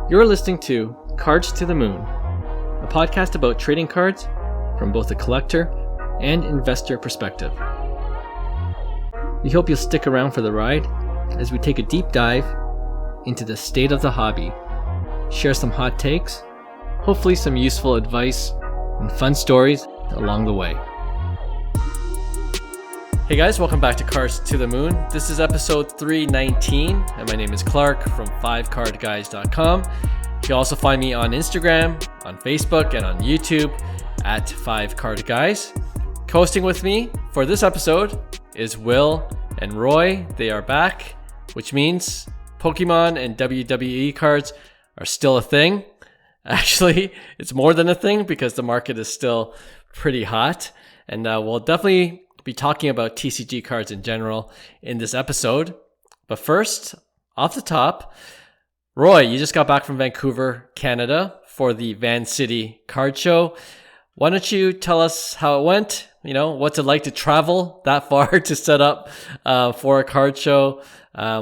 You're listening to Cards to the Moon, a podcast about trading cards from both a collector and investor perspective. We hope you'll stick around for the ride as we take a deep dive into the state of the hobby, share some hot takes, hopefully some useful advice, and fun stories along the way. Hey guys, welcome back to Cards to the Moon. This is episode 319, and my name is Clark from 5cardguys.com. You can also find me on Instagram, on Facebook, and on YouTube at 5cardguys. Co-hosting with me for this episode is Will and Roy. They are back, which means Pokemon and WWE cards are still a thing. Actually, it's more than a thing because the market is still pretty hot, and we'll definitely be talking about TCG cards in general in this episode. But first, off the top, Roy, you just got back from Vancouver, Canada for the Vancity Card Show. Why don't you tell us how it went? You know, what's it like to travel that far to set up for a card show,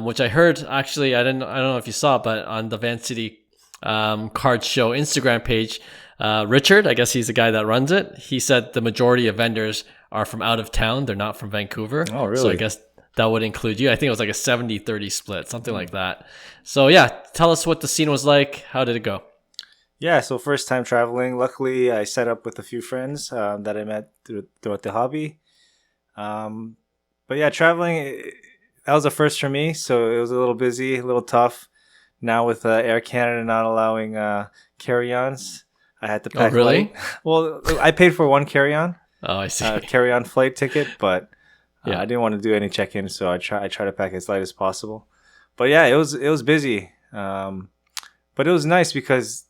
which I heard actually, I don't know if you saw it, but on the Vancity Card Show Instagram page, Richard, I guess he's the guy that runs it, he said the majority of vendors are from out of town. They're not from Vancouver. Oh, really? So I guess that would include you. I think it was like a 70-30 split, something like that. So yeah, tell us what the scene was like. How did it go? Yeah, so first time traveling. Luckily, I set up with a few friends that I met throughout the hobby. But yeah, traveling, that was a first for me. So it was a little busy, a little tough. Now with Air Canada not allowing carry-ons, I had to pack. Oh, really? light. Well, I paid for one carry-on. Oh, I see. Carry-on flight ticket, but I didn't want to do any check-in, so I try to pack as light as possible. But yeah, it was busy, but it was nice because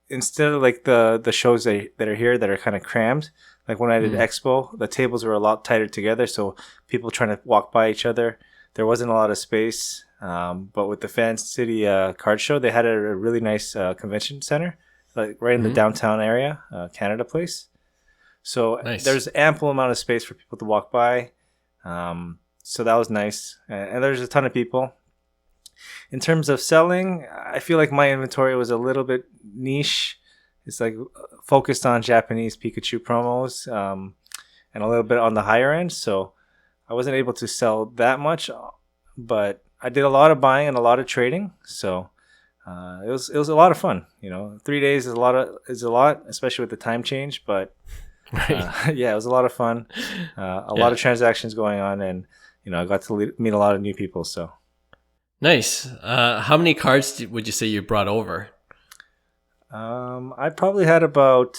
instead of like the shows that are here that are kind of crammed, like when I did Expo, the tables were a lot tighter together, so people trying to walk by each other, there wasn't a lot of space. But with the Vancity Card Show, they had a really nice convention center, like right in the downtown area, Canada Place. So nice. There's ample amount of space for people to walk by. So that was nice. And there's a ton of people. In terms of selling, I feel like my inventory was a little bit niche. It's like focused on Japanese Pikachu promos and a little bit on the higher end. So I wasn't able to sell that much, but I did a lot of buying and a lot of trading. So it was a lot of fun. You know, 3 days is a lot, especially with the time change. But yeah, it was a lot of fun. A lot of transactions going on, and you know, I got to meet a lot of new people. So nice. How many cards would you say you brought over? I probably had about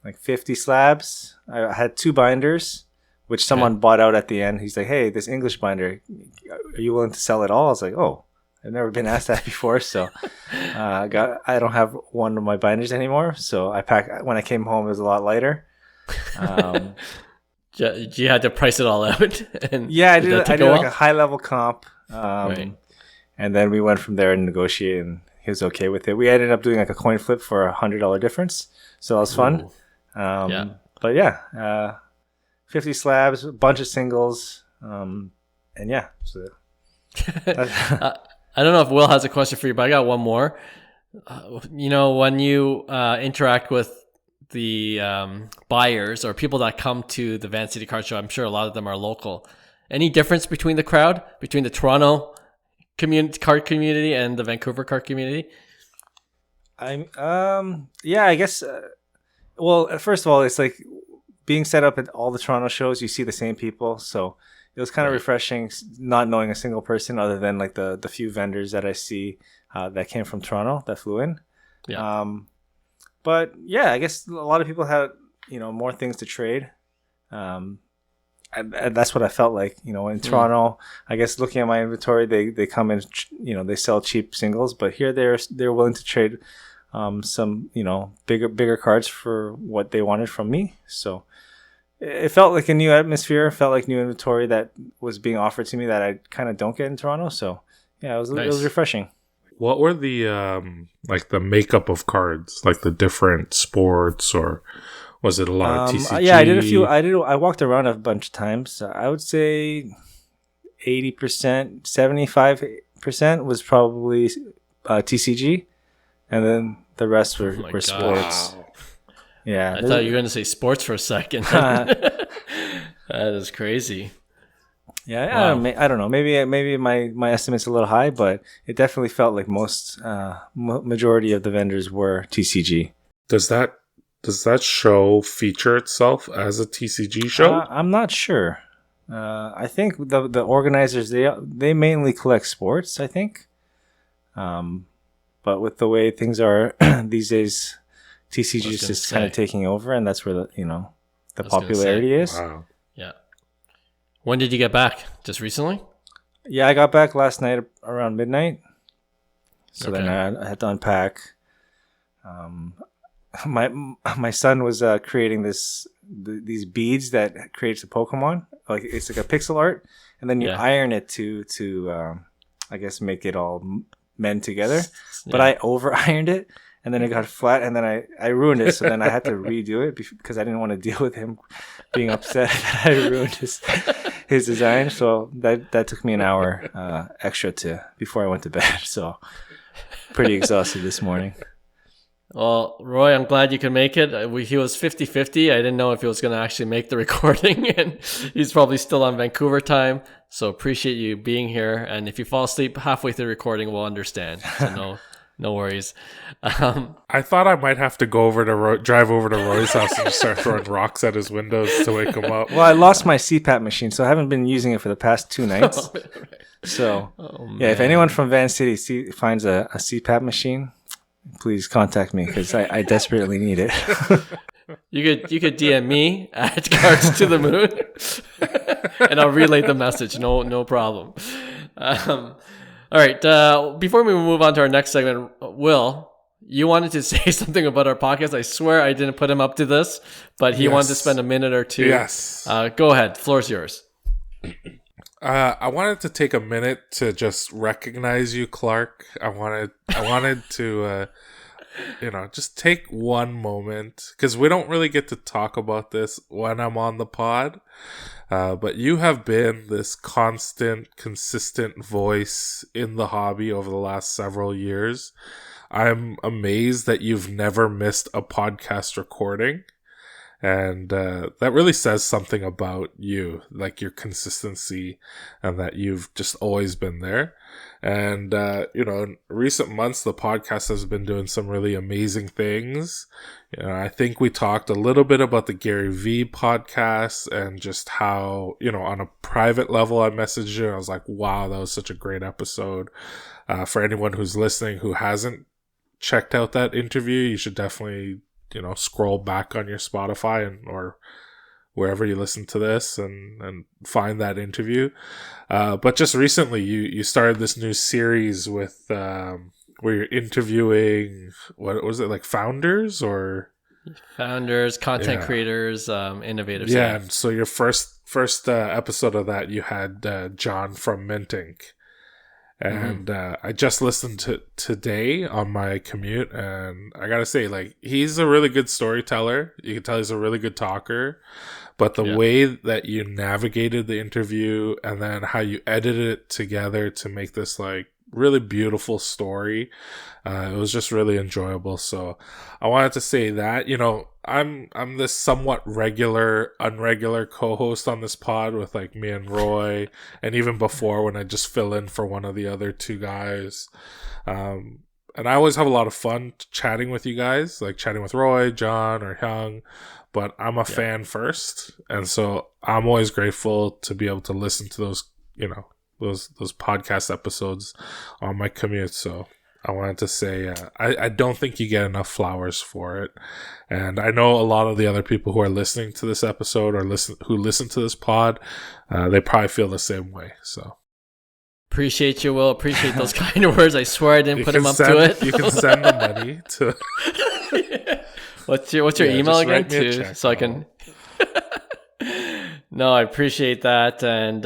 like 50 slabs. I had 2 binders, which someone bought out at the end. He's like, "Hey, this English binder, are you willing to sell it all?" I was like, "Oh, I've never been asked that before." So I don't have one of my binders anymore. So when I came home, it was a lot lighter. You had to price it all out. And yeah, I did like a high level comp. And then we went from there and negotiated, and he was okay with it. We ended up doing like a coin flip for $100 difference. So that was fun. But yeah, 50 slabs, a bunch of singles. And yeah. So I don't know if Will has a question for you, but I got one more. You know, when you interact with the buyers or people that come to the Vancity Card Show, I'm sure a lot of them are local. Any difference between the crowd, between the Toronto card community and the Vancouver card community? Yeah, I guess. Well, first of all, it's like being set up at all the Toronto shows. You see the same people, so it was kind of refreshing not knowing a single person other than like the few vendors that I see that came from Toronto that flew in. Yeah. But yeah, I guess a lot of people had, you know, more things to trade. And that's what I felt like, you know, in Toronto. I guess looking at my inventory, they come in, you know, they sell cheap singles, but here they're willing to trade some, you know, bigger cards for what they wanted from me. So it felt like a new atmosphere, felt like new inventory that was being offered to me that I kind of don't get in Toronto. So yeah, it was refreshing. What were the like the makeup of cards, like the different sports, or was it a lot of TCG? Yeah, I did a few. I walked around a bunch of times. I would say 80%, 75% was probably TCG, and then the rest were gosh. sports. Wow. Yeah, I thought you were going to say sports for a second. That is crazy. Yeah, Wow. I don't know. Maybe my estimate's a little high, but it definitely felt like most majority of the vendors were TCG. Does that show feature itself as a TCG show? I'm not sure. I think the organizers they mainly collect sports. I think, but with the way things are these days, TCG is just kind of taking over, and that's where the popularity is. Wow. Yeah. When did you get back? Just recently? Yeah, I got back last night around midnight. So Okay. then I had to unpack. My son was creating these beads that creates a Pokemon. Like it's like a pixel art, and then you iron it to I guess make it all mend together. Yeah. But I over ironed it, and then it got flat, and then I ruined it. So then I had to redo it because I didn't want to deal with him being upset that I ruined his design. So that took me an hour extra before I went to bed. So pretty exhausted this morning. Well, Roy, I'm glad you could make it. He was 50-50. I didn't know if he was going to actually make the recording, and he's probably still on Vancouver time. So appreciate you being here. And if you fall asleep halfway through the recording, we'll understand. So no worries. I thought I might have to go drive over to Roy's house and just start throwing rocks at his windows to wake him up. Well, I lost my CPAP machine, so I haven't been using it for the past 2 nights. Right. So, if anyone from Vancity finds a CPAP machine, please contact me because I desperately need it. You could DM me at Cards to the Moon, and I'll relay the message. No problem. All right. Before we move on to our next segment, Will, you wanted to say something about our podcast. I swear I didn't put him up to this, but he wanted to spend a minute or two. Yes. Go ahead. Floor's yours. I wanted to take a minute to just recognize you, Clark. I wanted to, just take one moment because we don't really get to talk about this when I'm on the pod. But you have been this constant, consistent voice in the hobby over the last several years. I'm amazed that you've never missed a podcast recording. And that really says something about you, like your consistency and that you've just always been there. And, in recent months, the podcast has been doing some really amazing things. I think we talked a little bit about the Gary V podcast and just how, on a private level, I messaged you and I was like, wow, that was such a great episode. For anyone who's listening who hasn't checked out that interview, you should definitely scroll back on your Spotify or wherever you listen to this and find that interview. But just recently, you started this new series with where you're interviewing, what was it, like founders, content creators, innovators. Yeah, and so your first episode of that, you had John from Mint Inc. And I just listened to Tthey on my commute, and I gotta say, like, he's a really good storyteller. You can tell he's a really good talker, but the way that you navigated the interview and then how you edited it together to make this like really beautiful story, it was just really enjoyable. So I wanted to say that, I'm this somewhat unregular co-host on this pod with like me and Roy, and even before when I just fill in for one of the other 2 guys. And I always have a lot of fun chatting with you guys, like chatting with Roy, John, or Hyung, but I'm a fan first. And so I'm always grateful to be able to listen to those, those podcast episodes on my commute. So I wanted to say, I don't think you get enough flowers for it. And I know a lot of the other people who are listening to this episode or who listen to this pod, they probably feel the same way. So Appreciate you, Will. Appreciate those kind of words. I swear I didn't put him up to it. You can send the money to... What's your email again? So I can... No, I appreciate that. And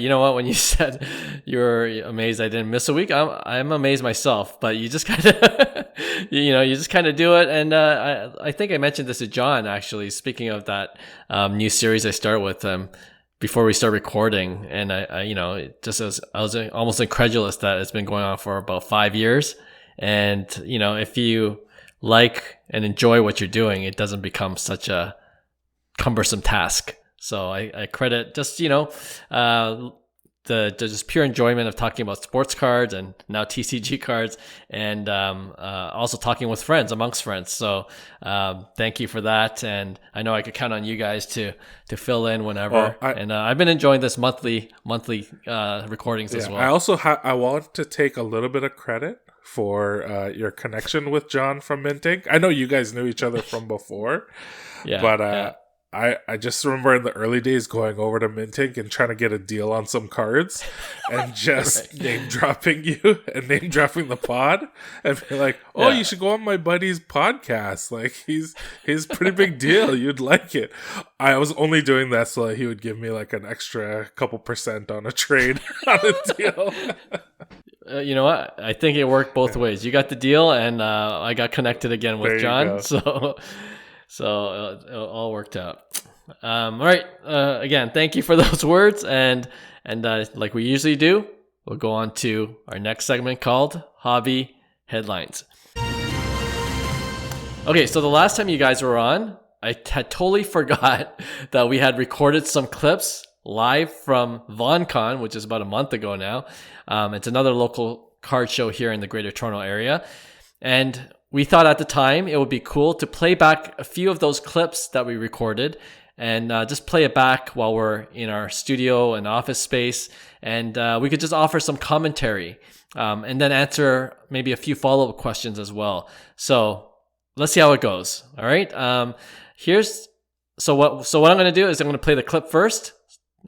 you know what? When you said you were amazed I didn't miss a week, I'm amazed myself. But you just kind of, you just kind of do it. And I think I mentioned this to John, actually, speaking of that new series I start with before we start recording. And I was almost incredulous that it's been going on for about 5 years. And, if you like and enjoy what you're doing, it doesn't become such a cumbersome task. So I credit just, the just pure enjoyment of talking about sports cards and now TCG cards, and also talking with friends, amongst friends. So thank you for that, and I know I could count on you guys to fill in whenever. I've been enjoying this monthly recordings as well. I also I want to take a little bit of credit for your connection with John from Minting. I know you guys knew each other from before, but I just remember in the early days going over to Minting and trying to get a deal on some cards and just name dropping you and name dropping the pod and be like, you should go on my buddy's podcast. Like he's pretty big deal. You'd like it. I was only doing that so that he would give me like an extra couple % on a trade on a deal. You know what? I think it worked both ways. You got the deal and I got connected again with John. So it all worked out. All right. Again, thank you for those words. And like we usually do, we'll go on to our next segment called Hobby Headlines. Okay, so the last time you guys were on, I had totally forgot that we had recorded some clips live from Vaughan Con, which is about a month ago now. It's another local card show here in the Greater Toronto area. And we thought at the time it would be cool to play back a few of those clips that we recorded and just play it back while we're in our studio and office space. And we could just offer some commentary and then answer maybe a few follow-up questions as well. So let's see how it goes. All right. So what I'm going to do is I'm going to play the clip first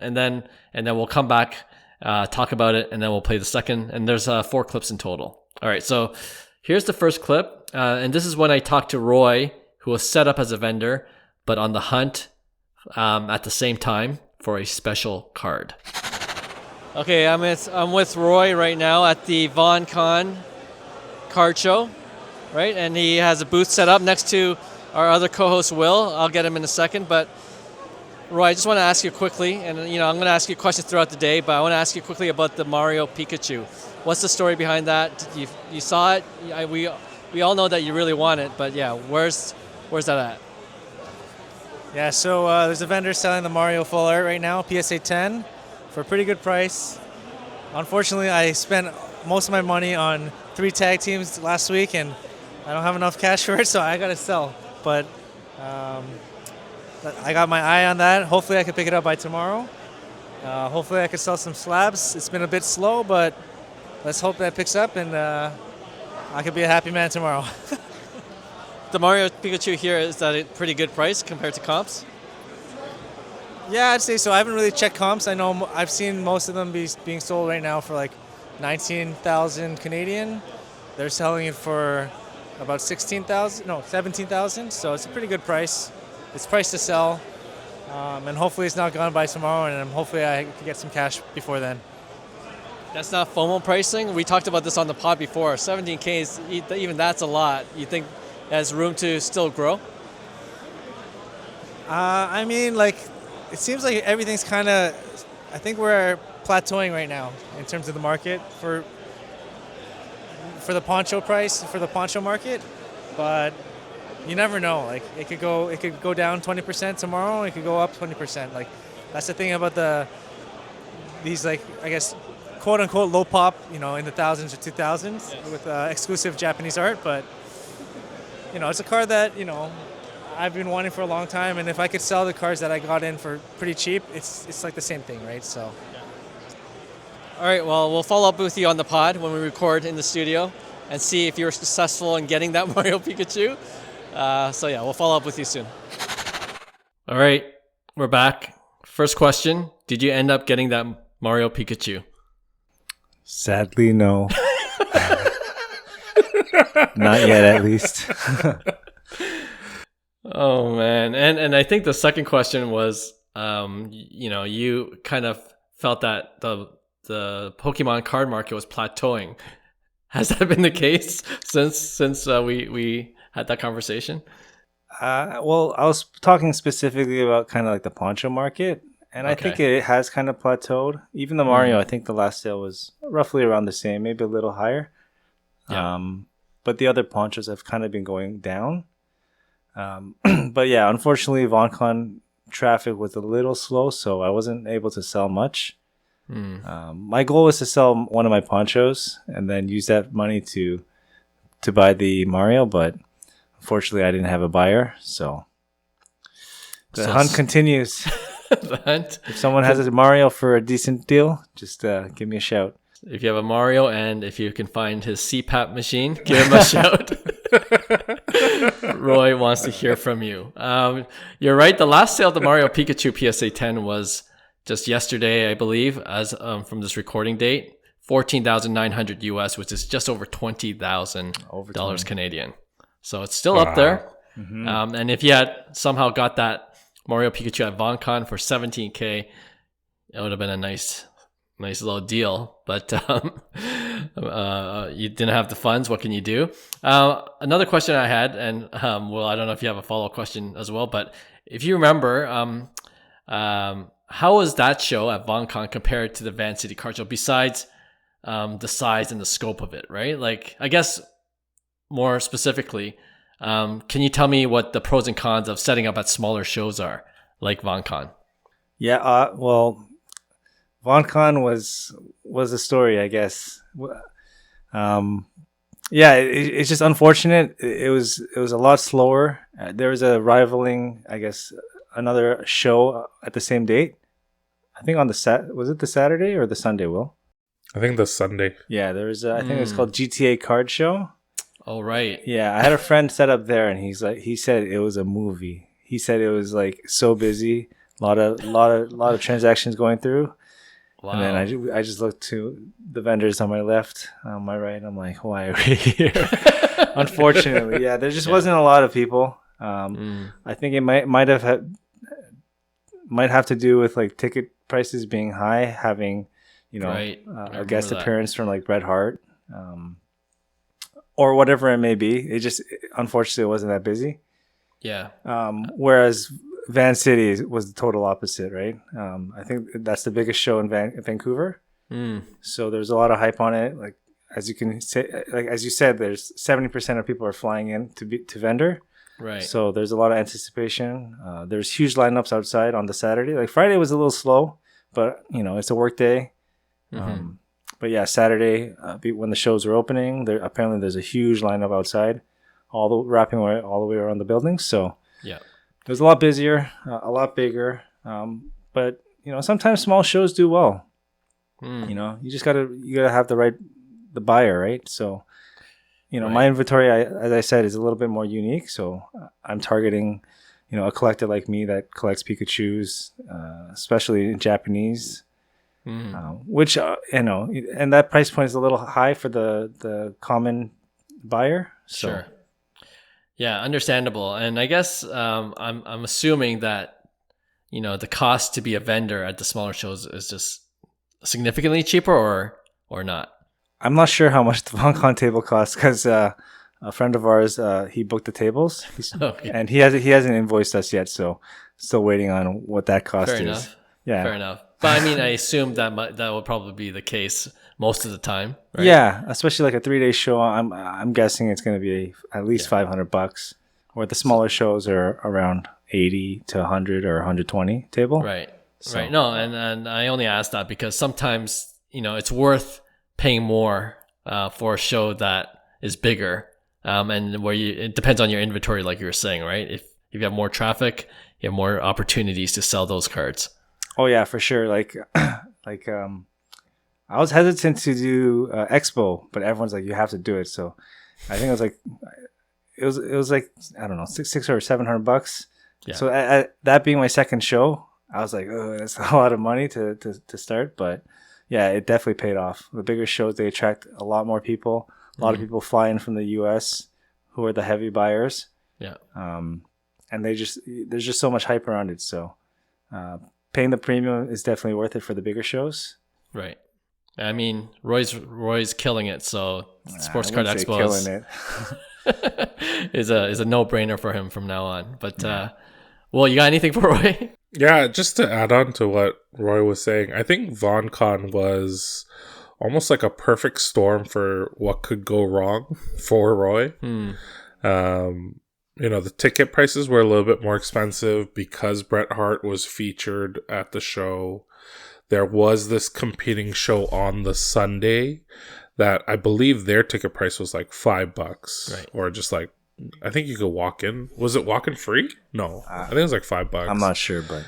and then we'll come back, talk about it, and then we'll play the second. And there's 4 clips in total. All right. So here's the first clip, and this is when I talked to Roy, who was set up as a vendor, but on the hunt at the same time for a special card. Okay, I'm with Roy right now at the Vaughan Con Card Show, right? And he has a booth set up next to our other co-host, Will. I'll get him in a second, but Roy, I just want to ask you quickly, and I'm going to ask you questions throughout the day, but I want to ask you quickly about the Mario Pikachu. What's the story behind that? You saw it. We all know that you really want it, but yeah, where's that at? Yeah, so there's a vendor selling the Mario full art right now, PSA 10, for a pretty good price. Unfortunately, I spent most of my money on 3 tag teams last week, and I don't have enough cash for it, so I gotta sell. But I got my eye on that. Hopefully, I can pick it up by tomorrow. Hopefully, I can sell some slabs. It's been a bit slow, but let's hope that picks up, and I could be a happy man tomorrow. The Mario Pikachu here, is that a pretty good price compared to comps? Yeah, I'd say so. I haven't really checked comps. I know I've seen most of them being sold right now for like 19,000 Canadian. They're selling it for about 17,000. So it's a pretty good price. It's priced to sell, and hopefully it's not gone by tomorrow, and hopefully I can get some cash before then. That's not FOMO pricing. We talked about this on the pod before. 17K is even that's a lot. You think has room to still grow? I mean, like, it seems like everything's kind of. I think we're plateauing right now in terms of the market for the poncho price for the poncho market, but you never know. Like it could go down 20% tomorrow. It could go up 20%. Like that's the thing about these like I guess quote unquote low pop, in the thousands or 2000s with exclusive Japanese art. But it's a card that I've been wanting for a long time, and if I could sell the cards that I got in for pretty cheap, it's like the same thing, right? So. All right, well, we'll follow up with you on the pod when we record in the studio and see if you're successful in getting that Mario Pikachu. We'll follow up with you soon. All right, we're back. First question, did you end up getting that Mario Pikachu? Sadly, no. Not yet, at least. Oh, man. And I think the second question was, you kind of felt that the Pokemon card market was plateauing. Has that been the case since we had that conversation? Well, I was talking specifically about kind of like the poncho market, and I think it has kind of plateaued. Even the Mario, I think the last sale was roughly around the same, maybe a little higher. Yeah. but the other pawn shows have kind of been going down. But yeah, unfortunately, Vaughan Con traffic was a little slow, so I wasn't able to sell much. My goal was to sell one of my ponchos and then use that money to buy the Mario, but unfortunately, I didn't have a buyer, so the hunt continues. The hunt. If someone has a Mario for a decent deal, just give me a shout. If you have a Mario and if you can find his CPAP machine, give him a shout. Roy wants to hear from you. You're right. The last sale of the Mario Pikachu PSA 10 was just yesterday, I believe, as from this recording date. $14,900 US, which is just over $20,000 Canadian. So it's still up there. And if you had somehow got that Mario Pikachu at Vaughan Con for $17,000, it would have been a nice little deal, but you didn't have the funds. What can you do? Another question I had, and well, I don't know if you have a follow-up question as well, but if you remember, how was that show at Vaughan Con compared to the Vancity Card Show, besides the size and the scope of it, right? Like, I guess more specifically, can you tell me what the pros and cons of setting up at smaller shows are, like Vaughan Con? Yeah, well, Vaughan Con was a story, I guess. Yeah, it's just unfortunate. It was a lot slower. There was a rivaling, I guess, another show at the same date. I think on was it the Saturday or the Sunday, Will? I think the Sunday. Yeah, there was. I think it was called GTA Card Show. Oh, right. Yeah, I had a friend set up there, and he said it was a movie. He said it was like so busy, a lot of transactions going through. Wow. And then I just looked to the vendors on my left, on my right. I'm like, why are we here? Unfortunately, yeah, there just wasn't a lot of people. I think it might have to do with like ticket prices being high, having a guest appearance from like Bret Hart, or whatever it may be. It just unfortunately wasn't that busy. Yeah. Whereas Vancity was the total opposite, right? I think that's the biggest show in Vancouver. So there's a lot of hype on it. Like as you said, there's 70% of people are flying in to vendor. Right. So there's a lot of anticipation. There's huge lineups outside on the Saturday. Like Friday was a little slow, but it's a work day. But yeah, Saturday when the shows are opening, there's a huge lineup outside, wrapping all the way around the building. So yeah. It was a lot busier, a lot bigger, but sometimes small shows do well. You just gotta have the buyer, right? So, my inventory, as I said, is a little bit more unique. So I'm targeting, a collector like me that collects Pikachus, especially in Japanese, which and that price point is a little high for the common buyer. So. Sure. Yeah, understandable. And I guess I'm assuming that the cost to be a vendor at the smaller shows is just significantly cheaper, or not. I'm not sure how much the Vaughan Con table costs because a friend of ours he booked the tables, and he hasn't invoiced us yet, so still waiting on what that cost is. Enough. Yeah, fair enough. But I mean, I assume that will probably be the case most of the time, right? Yeah, especially like a 3-day show. I'm guessing it's going to be at least $500, or the smaller shows are around 80 to 100 or 120 table. Right. So. Right. No, and I only ask that because sometimes it's worth paying more for a show that is bigger, and where it depends on your inventory, like you were saying, right? If you have more traffic, you have more opportunities to sell those cards. Oh yeah, for sure. Like I was hesitant to do Expo, but everyone's like, you have to do it. So I think it was like I don't know, $600 or $700. Yeah. So that being my second show, I was like, oh, that's a lot of money to start. But yeah, it definitely paid off. The bigger shows, they attract a lot more people. A lot of people fly in from the U.S. who are the heavy buyers. Yeah. And there's just so much hype around it. So paying the premium is definitely worth it for the bigger shows. Right. I mean, Roy's killing it. So Sports Card Expo killing it. is a no-brainer for him from now on. But well, you got anything for Roy? Yeah, just to add on to what Roy was saying, I think Vaughan Con was almost like a perfect storm for what could go wrong for Roy. The ticket prices were a little bit more expensive because Bret Hart was featured at the show. There was this competing show on the Sunday that I believe their ticket price was like $5, right? Or just like, I think you could walk in. Was it walk in free? No, I think it was like $5. I'm not sure, but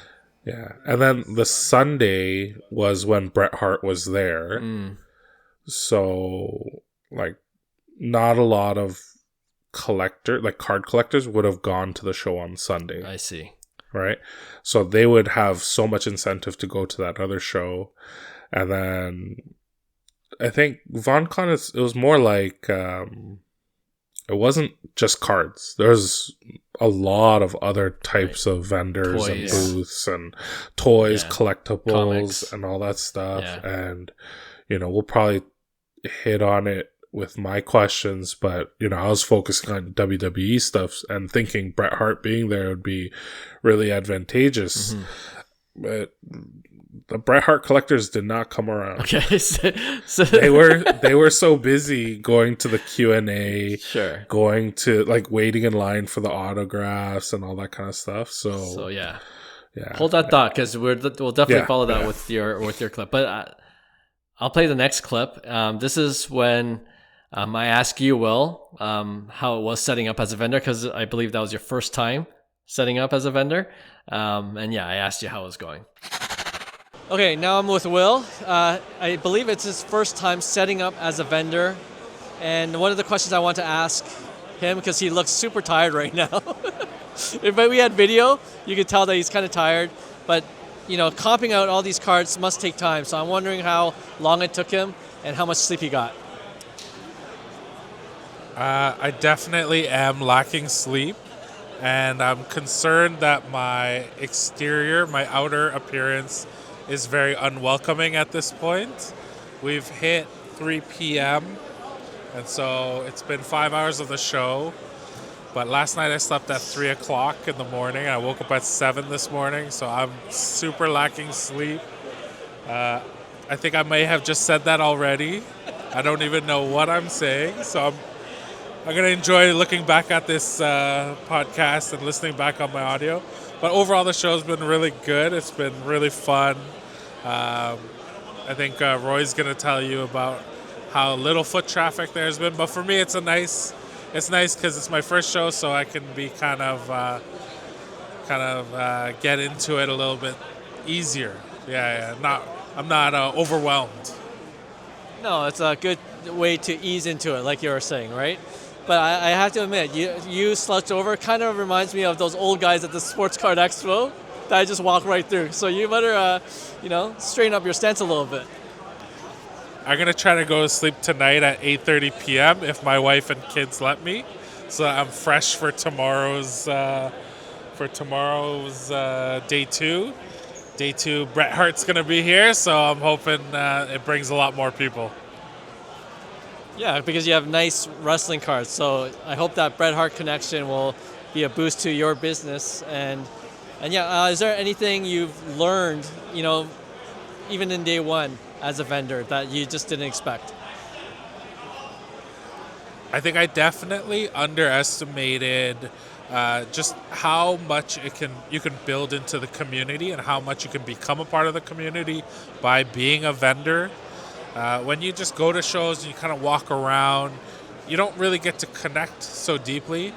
yeah. And then the Sunday was when Bret Hart was there. So like, not a lot of card collectors would have gone to the show on Sunday. I see. Right? So they would have so much incentive to go to that other show. And then I think Vaughan Con, it was more like, it wasn't just cards. There's a lot of other types of vendors and booths and toys, collectibles, comics, and all that stuff. And, we'll probably hit on it with my questions, but I was focusing on WWE stuff and thinking Bret Hart being there would be really advantageous. But the Bret Hart collectors did not come around. Okay, so they were so busy going to the Q&A, going to like waiting in line for the autographs and all that kind of stuff. So yeah. Hold that thought, because we'll definitely follow that with your clip. But I'll play the next clip. This is when I asked you, Will, how it was setting up as a vendor, because I believe that was your first time setting up as a vendor. I asked you how it was going. Okay, now I'm with Will. I believe it's his first time setting up as a vendor. And one of the questions I want to ask him, because he looks super tired right now. If we had video, you could tell that he's kind of tired. But, comping out all these cards must take time. So I'm wondering how long it took him and how much sleep he got. I definitely am lacking sleep, and I'm concerned that my outer appearance is very unwelcoming at this point. We've hit 3 p.m., and so it's been 5 hours of the show, but last night I slept at 3 o'clock in the morning. I woke up at 7 this morning, so I'm super lacking sleep. I think I may have just said that already. I don't even know what I'm saying, so I'm going to enjoy looking back at this podcast and listening back on my audio. But overall, the show's been really good. It's been really fun. I think Roy's going to tell you about how little foot traffic there's been. But for me, it's nice because it's my first show, so I can be kind of get into it a little bit easier. I'm not overwhelmed. No, it's a good way to ease into it, like you were saying, right? But I have to admit, you slouched over. Kind of reminds me of those old guys at the Sports Card Expo that I just walked right through. So you better, straighten up your stance a little bit. I'm going to try to go to sleep tonight at 8:30 p.m. if my wife and kids let me, so that I'm fresh for tomorrow's day 2. Day 2, Bret Hart's going to be here, so I'm hoping it brings a lot more people. Yeah, because you have nice wrestling cards. So I hope that Bret Hart connection will be a boost to your business. And is there anything you've learned, even in day 1 as a vendor that you just didn't expect? I think I definitely underestimated just how much you can build into the community and how much you can become a part of the community by being a vendor. When you just go to shows and you kind of walk around, you don't really get to connect so deeply.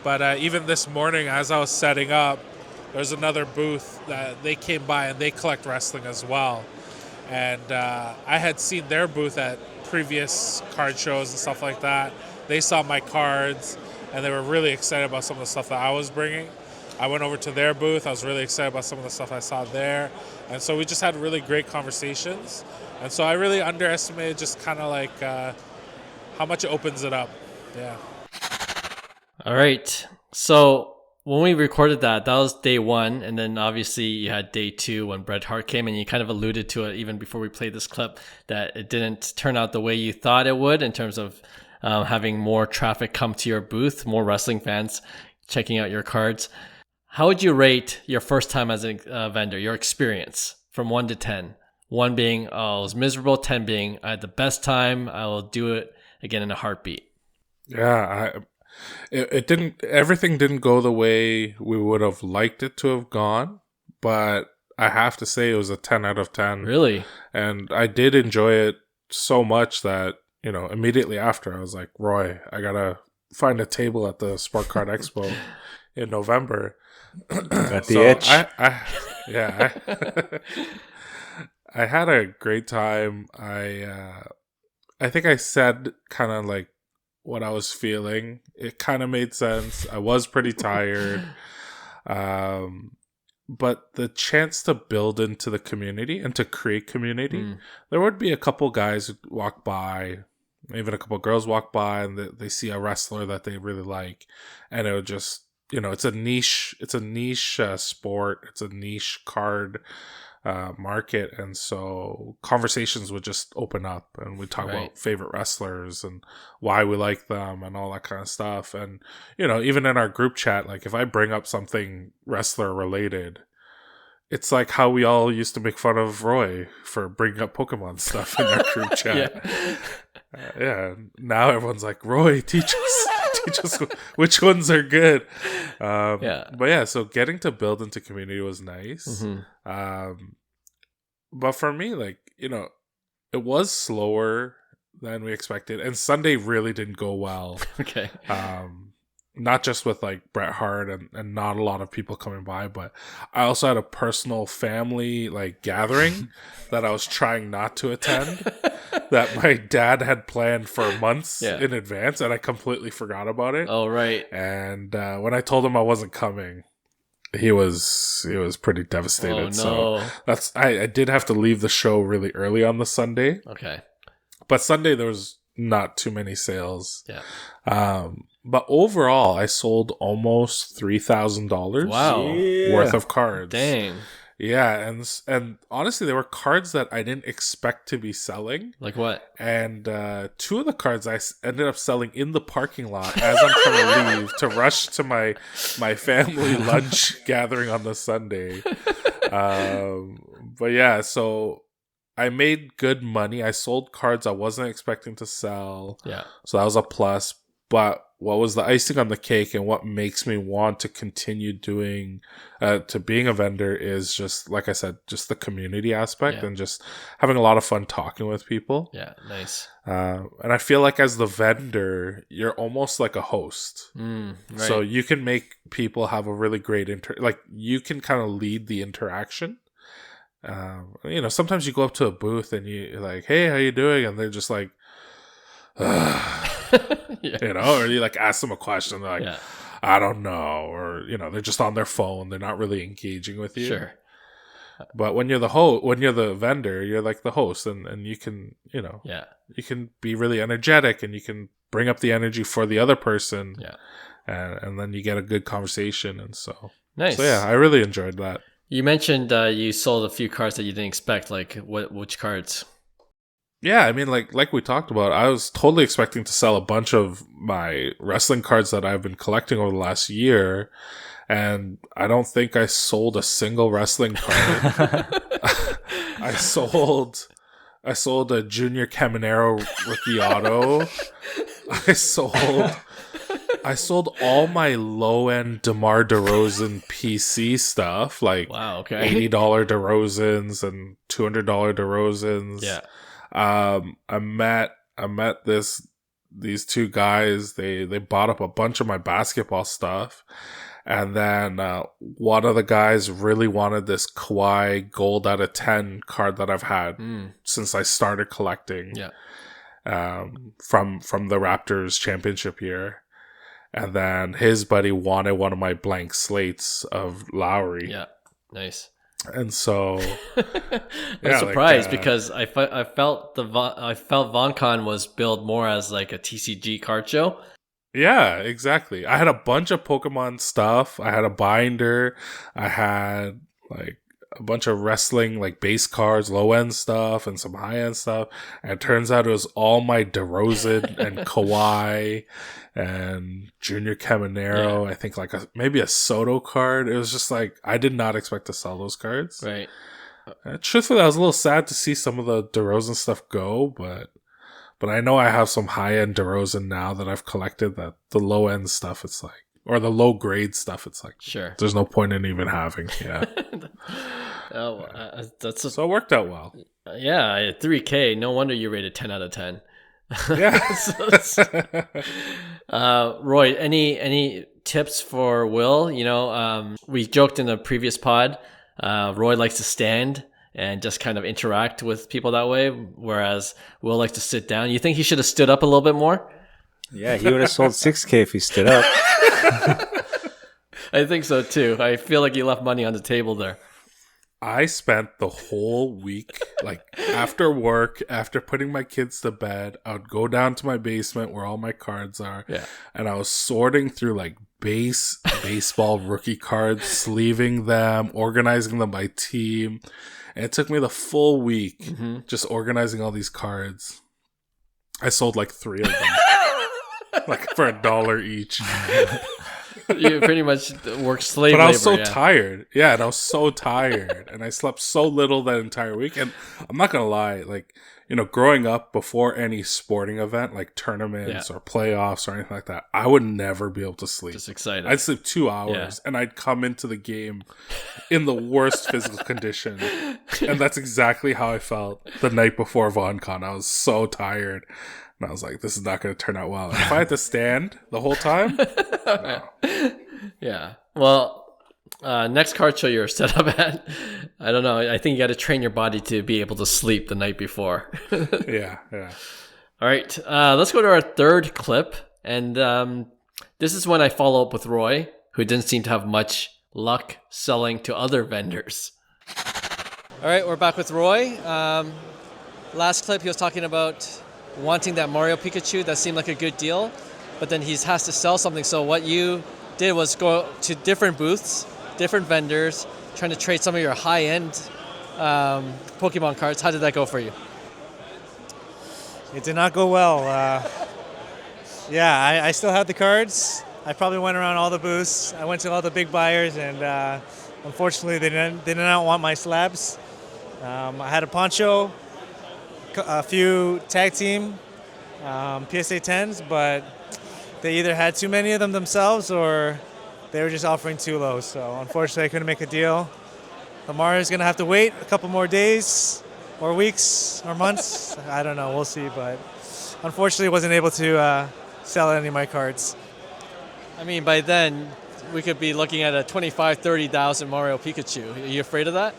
But even this morning, as I was setting up, there's another booth that they came by and they collect wrestling as well. And I had seen their booth at previous card shows and stuff like that. They saw my cards and they were really excited about some of the stuff that I was bringing. I went over to their booth. I was really excited about some of the stuff I saw there. And so we just had really great conversations. And so I really underestimated just kind of like how much it opens it up. Yeah. All right. So when we recorded that was day 1. And then obviously you had day 2 when Bret Hart came, and you kind of alluded to it even before we played this clip, that it didn't turn out the way you thought it would in terms of having more traffic come to your booth, more wrestling fans checking out your cards. How would you rate your first time as a vendor, your experience from 1 to 10? 1 being, oh, I was miserable. 10 being, I had the best time. I will do it again in a heartbeat. Yeah, it didn't. Everything didn't go the way we would have liked it to have gone, but I have to say it was a 10 out of 10. Really? And I did enjoy it so much that, immediately after I was like, Roy, I gotta find a table at the Sport Card Expo in November. Got the itch. I had a great time. I think I said kind of like what I was feeling. It kind of made sense. I was pretty tired. But the chance to build into the community and to create community, there would be a couple guys who walk by, even a couple girls walk by, and they see a wrestler that they really like, and it would just, it's a niche sport, it's a niche card market, and so conversations would just open up, and we'd talk about favorite wrestlers and why we like them and all that kind of stuff. And even in our group chat, like if I bring up something wrestler related, it's like how we all used to make fun of Roy for bringing up Pokemon stuff in our group chat. Yeah. Now everyone's like, Roy, teach us which ones are good. But yeah, so getting to build into community was nice. But for me, like, it was slower than we expected, and Sunday really didn't go well. Okay. Not just with like Bret Hart and not a lot of people coming by, but I also had a personal family like gathering that I was trying not to attend that my dad had planned for months in advance, and I completely forgot about it. Oh, right. And when I told him I wasn't coming, he was pretty devastated. Oh, no. So I did have to leave the show really early on the Sunday. Okay. But Sunday there was not too many sales. Yeah. But overall, I sold almost $3,000 worth of cards. Dang. Yeah, and honestly, there were cards that I didn't expect to be selling. Like what? And 2 of the cards I ended up selling in the parking lot as I'm trying to leave to rush to my family lunch gathering on the Sunday. But yeah, so I made good money. I sold cards I wasn't expecting to sell. Yeah. So that was a plus. But what was the icing on the cake and what makes me want to continue doing, to being a vendor is just, like I said, just the community aspect and just having a lot of fun talking with people. Yeah, nice. And I feel like as the vendor, you're almost like a host. Right. So you can make people have a really great you can kind of lead the interaction. Sometimes you go up to a booth and you're like, hey, how you doing? And they're just like, or you like ask them a question, they're like, I don't know, or they're just on their phone, they're not really engaging with you. Sure. But when you're the vendor, you're like the host, and you can you can be really energetic, and you can bring up the energy for the other person, and then you get a good conversation. And so nice. So yeah, I really enjoyed that. You mentioned you sold a few cards that you didn't expect. Like which cards? Yeah, I mean, like we talked about, I was totally expecting to sell a bunch of my wrestling cards that I've been collecting over the last year, and I don't think I sold a single wrestling card. I sold a Junior Caminero rookie auto. I sold all my low-end DeMar DeRozan PC stuff, like $80 DeRozans and $200 DeRozans. Yeah. I met these 2 guys. They bought up a bunch of my basketball stuff, and then one of the guys really wanted this Kawhi gold out of 10 card that I've had since I started collecting. Yeah. From the Raptors championship year, and then his buddy wanted one of my blank slates of Lowry. Yeah. Nice. And so I'm surprised because I felt Vaughan Con was billed more as like a TCG card show. Yeah, exactly. I had a bunch of Pokemon stuff. I had a binder. I had like a bunch of wrestling like base cards, low end stuff, and some high end stuff. And it turns out it was all my DeRozan and Kawhi and Junior Caminero. Yeah. I think like maybe a Soto card. It was just like I did not expect to sell those cards. Right. Truthfully, I was a little sad to see some of the DeRozan stuff go, but I know I have some high-end DeRozan now that I've collected, that the low-end stuff, it's like, or the low-grade stuff, it's like, sure, there's no point in even having. Yeah. So it worked out well. Yeah, 3K. No wonder you rated 10 out of 10. Yeah. Roy, any tips for Will? You know, we joked in the previous pod, Roy likes to stand and just kind of interact with people that way, whereas Will likes to sit down. You think he should have stood up a little bit more? Yeah, he would have sold 6K if he stood up. I think so too. I feel like he left money on the table there. I spent the whole week, like after work, after putting my kids to bed, I would go down to my basement where all my cards are. Yeah. And I was sorting through like baseball rookie cards, sleeving them, organizing them by team. And it took me the full week just organizing all these cards. I sold like 3 of them, like for $1 each. You pretty much work slave labor. But I was labor, tired. Yeah, and I was so tired. And I slept so little that entire week. And I'm not going to lie, like, you know, growing up before any sporting event, like tournaments or playoffs or anything like that, I would never be able to sleep. Just excited. I'd sleep 2 hours and I'd come into the game in the worst physical condition. And that's exactly how I felt the night before Vaughan Con. I was so tired. And I was like, this is not going to turn out well. If I had to stand the whole time, no. Yeah. Well, next card show you're set up at, I don't know. I think you got to train your body to be able to sleep the night before. Yeah. All right. Let's go to our third clip. And this is when I follow up with Roy, who didn't seem to have much luck selling to other vendors. All right. We're back with Roy. Last clip, he was talking about wanting that Mario Pikachu. That seemed like a good deal, but then he has to sell something. So what you did was go to different booths, different vendors, trying to trade some of your high-end Pokemon cards. How did that go for you? It did not go well. I still have the cards. I probably went around all the booths. I went to all the big buyers, and unfortunately they did not want my slabs. I had a poncho, a few tag team PSA 10s, but they either had too many of them themselves or they were just offering too low. So unfortunately, I couldn't make a deal. The Mario's going to have to wait a couple more days or weeks or months. I don't know. We'll see. But unfortunately, wasn't able to sell any of my cards. I mean, by then, we could be looking at a 25,000, 30,000 Mario Pikachu. Are you afraid of that?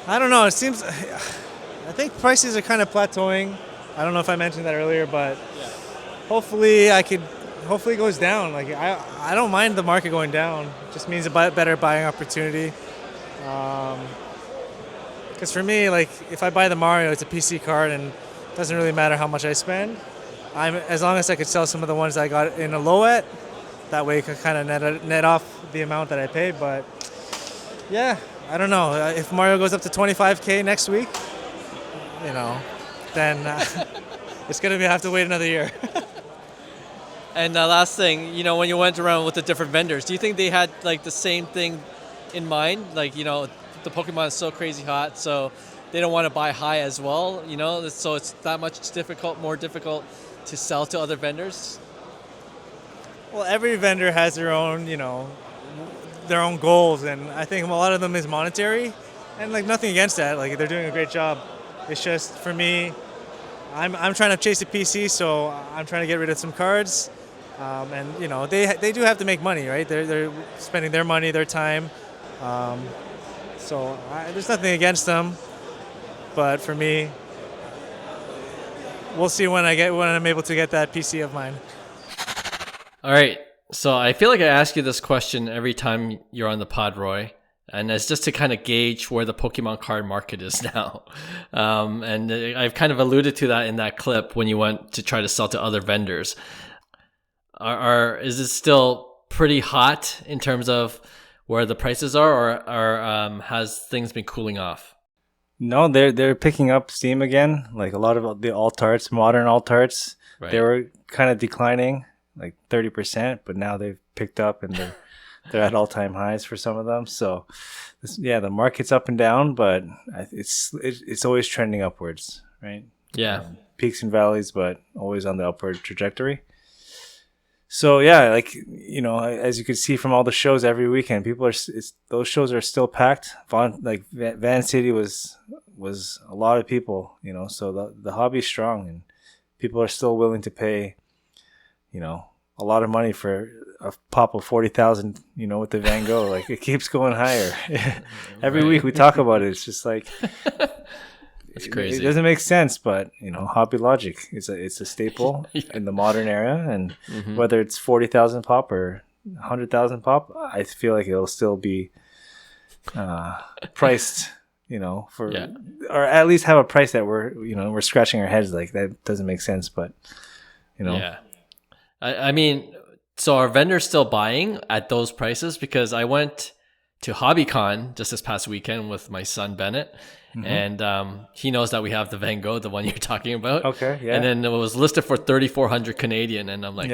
I don't know. It seems... I think prices are kind of plateauing. I don't know if I mentioned that earlier, but hopefully it goes down. Like I don't mind the market going down. It just means a better buying opportunity. Because for me, like if I buy the Mario, it's a PC card, and it doesn't really matter how much I spend. As long as I could sell some of the ones I got in a low at, that way I can kind of net off the amount that I pay. But yeah, I don't know. If Mario goes up to 25K next week, you know, then it's going to have to wait another year. And last thing, you know, when you went around with the different vendors, do you think they had like the same thing in mind? Like, you know, the Pokemon is so crazy hot, so they don't want to buy high as well, you know, so it's that much more difficult to sell to other vendors? Well, every vendor has their own, you know, their own goals, and I think a lot of them is monetary, and like nothing against that. Like they're doing a great job. It's just for me, I'm trying to chase a PC, so I'm trying to get rid of some cards, and you know they do have to make money, right? They're spending their money, their time, so there's nothing against them. But for me, we'll see when I'm able to get that PC of mine. All right. So I feel like I ask you this question every time you're on the pod, Roy. And it's just to kind of gauge where the Pokemon card market is now. And I've kind of alluded to that in that clip when you went to try to sell to other vendors. Is it still pretty hot in terms of where the prices are, or has things been cooling off? No, they're picking up steam again. Like a lot of the alt-arts, modern alt-arts, they were kind of declining, like 30%, but now they've picked up and they're at all-time highs for some of them. So, the market's up and down, but it's always trending upwards, right? Yeah. Peaks and valleys, but always on the upward trajectory. So yeah, like, as you can see from all the shows every weekend, those shows are still packed. Vancity was a lot of people, so the hobby's strong, and people are still willing to pay, a lot of money for a pop of 40,000, with the Van Gogh. Like, it keeps going higher. Every week we talk about it. It's just like, it's crazy. It doesn't make sense, but hobby logic. It's a staple in the modern era, and whether it's 40,000 pop or 100,000 pop, I feel like it'll still be priced, or at least have a price that we're scratching our heads like that doesn't make sense, but Yeah, I mean, so are vendors still buying at those prices? Because I went to Hobby Con just this past weekend with my son Bennett. And he knows that we have the Van Gogh, the one you're talking about. Okay, yeah. And then it was listed for 3,400 Canadian, and I'm like,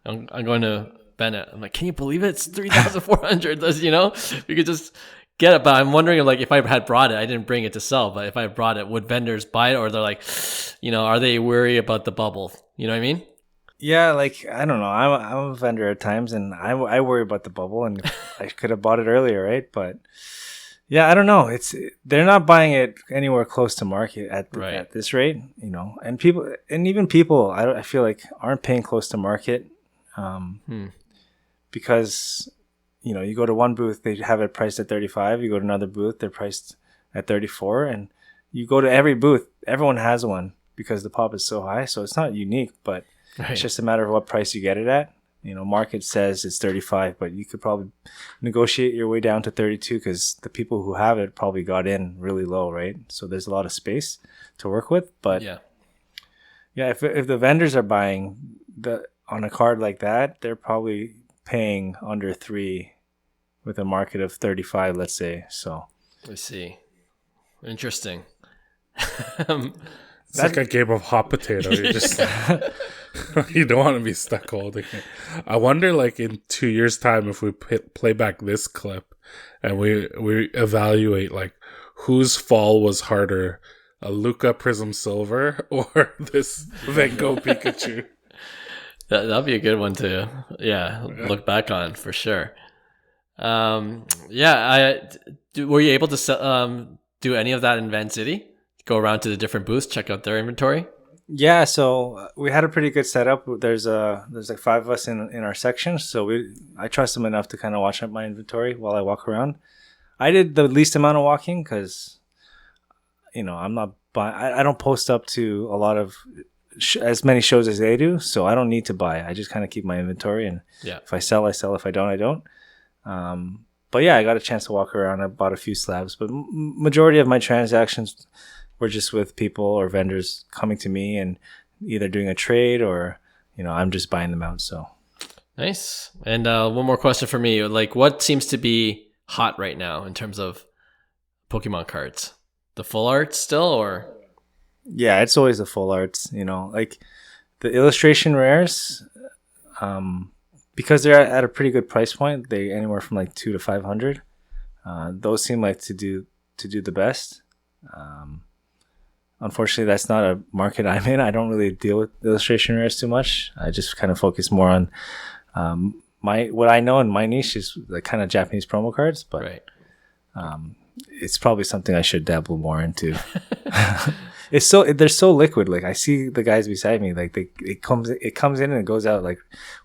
I'm going to Bennett. I'm like, can you believe it? It's 3,400. We could just get it. But I'm wondering, like, if I had brought it, I didn't bring it to sell, but if I brought it, would vendors buy it, or they're like, are they worried about the bubble? You know what I mean? Yeah, like, I don't know. I'm a vendor at times, and I worry about the bubble, and I could have bought it earlier, right? But yeah, I don't know. They're not buying it anywhere close to market at this rate, and even people I feel like aren't paying close to market, because you go to one booth, they have it priced at 35. You go to another booth, they're priced at 34, and you go to every booth, everyone has one because the pop is so high. So it's not unique, but it's just a matter of what price you get it at. Market says it's 35, but you could probably negotiate your way down to 32 because the people who have it probably got in really low, right? So there's a lot of space to work with. But if the vendors are buying on a card like that, they're probably paying under 3 with a market of 35, let's say. So I see. Interesting. It's like a game of hot potato. You're just you don't want to be stuck holding it. I wonder, like, in 2 years' time, if we play back this clip and we evaluate, like, whose fall was harder, a Luca Prism Silver or this Van Gogh Pikachu. That'd be a good one to look back on for sure. Were you able to do any of that in Vancity? Go around to the different booths, check out their inventory? Yeah, so we had a pretty good setup. There's like 5 of us in our section, so I trust them enough to kind of watch up my inventory while I walk around. I did the least amount of walking because, I'm not buying. I don't post up to a lot of as many shows as they do, so I don't need to buy. I just kind of keep my inventory, and if I sell, I sell. If I don't, I don't. But yeah, I got a chance to walk around. I bought a few slabs, but majority of my transactions were just with people or vendors coming to me and either doing a trade or, I'm just buying them out. So nice. And one more question for me. Like, what seems to be hot right now in terms of Pokemon cards? The full art still, or? Yeah, it's always the full arts, like the illustration rares, because they're at a pretty good price point. They anywhere from like 200 to 500. Those seem like to do the best. Unfortunately, that's not a market I'm in. I don't really deal with illustration rares too much. I just kind of focus more on what I know in my niche is the kind of Japanese promo cards. But it's probably something I should dabble more into. They're so liquid. Like, I see the guys beside me, like it comes in and it goes out like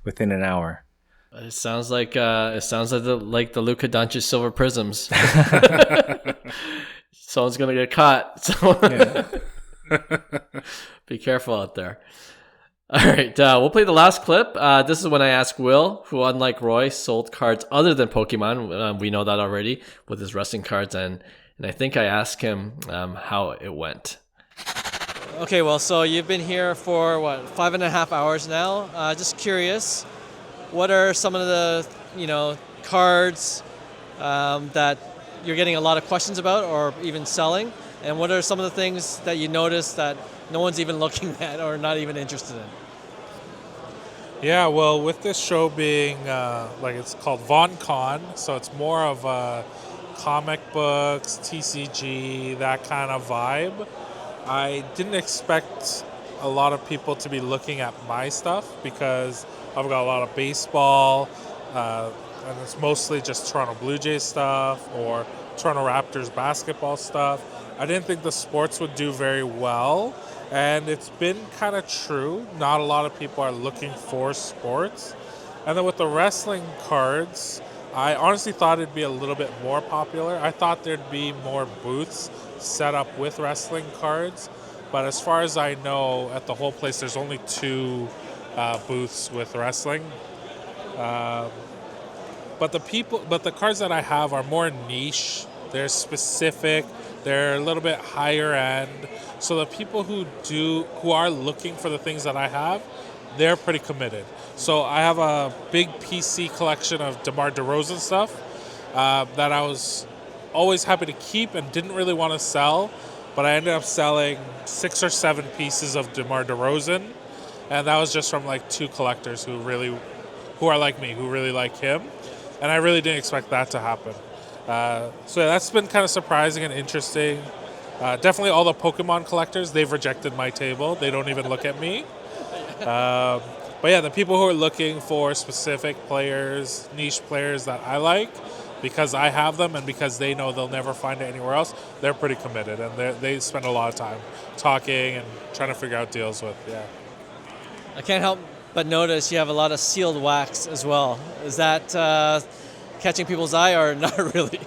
within an hour. It sounds like the Luka Doncic silver prisms. Someone's gonna get caught. So be careful out there. All right, we'll play the last clip. This is when I ask Will, who, unlike Roy, sold cards other than Pokemon. We know that already with his wrestling cards, and I think I asked him how it went. Okay, well, so you've been here for 5.5 hours now. Just curious, what are some of the cards that you're getting a lot of questions about, or even selling? And what are some of the things that you notice that no one's even looking at or not even interested in? Yeah, well, with this show being it's called Vaughan Con, so it's more of comic books, TCG, that kind of vibe. I didn't expect a lot of people to be looking at my stuff because I've got a lot of baseball, and it's mostly just Toronto Blue Jays stuff or Toronto Raptors basketball stuff. I didn't think the sports would do very well, and it's been kind of true. Not a lot of people are looking for sports. And then with the wrestling cards, I honestly thought it'd be a little bit more popular. I thought there'd be more booths set up with wrestling cards, but as far as I know, at the whole place, there's only 2 booths with wrestling. But the cards that I have are more niche. They're specific. They're a little bit higher end. So the people who are looking for the things that I have, they're pretty committed. So I have a big PC collection of DeMar DeRozan stuff that I was always happy to keep and didn't really want to sell, but I ended up selling 6 or 7 pieces of DeMar DeRozan, and that was just from 2 collectors who are like me, who really like him, and I really didn't expect that to happen. So that's been kind of surprising and interesting. Definitely all the Pokemon collectors, they've rejected my table. They don't even look at me. But yeah, the people who are looking for specific players, niche players that I like, because I have them and because they know they'll never find it anywhere else, they're pretty committed, and they spend a lot of time talking and trying to figure out deals with. Yeah. I can't help but notice you have a lot of sealed wax as well. Is that catching people's eye or not really?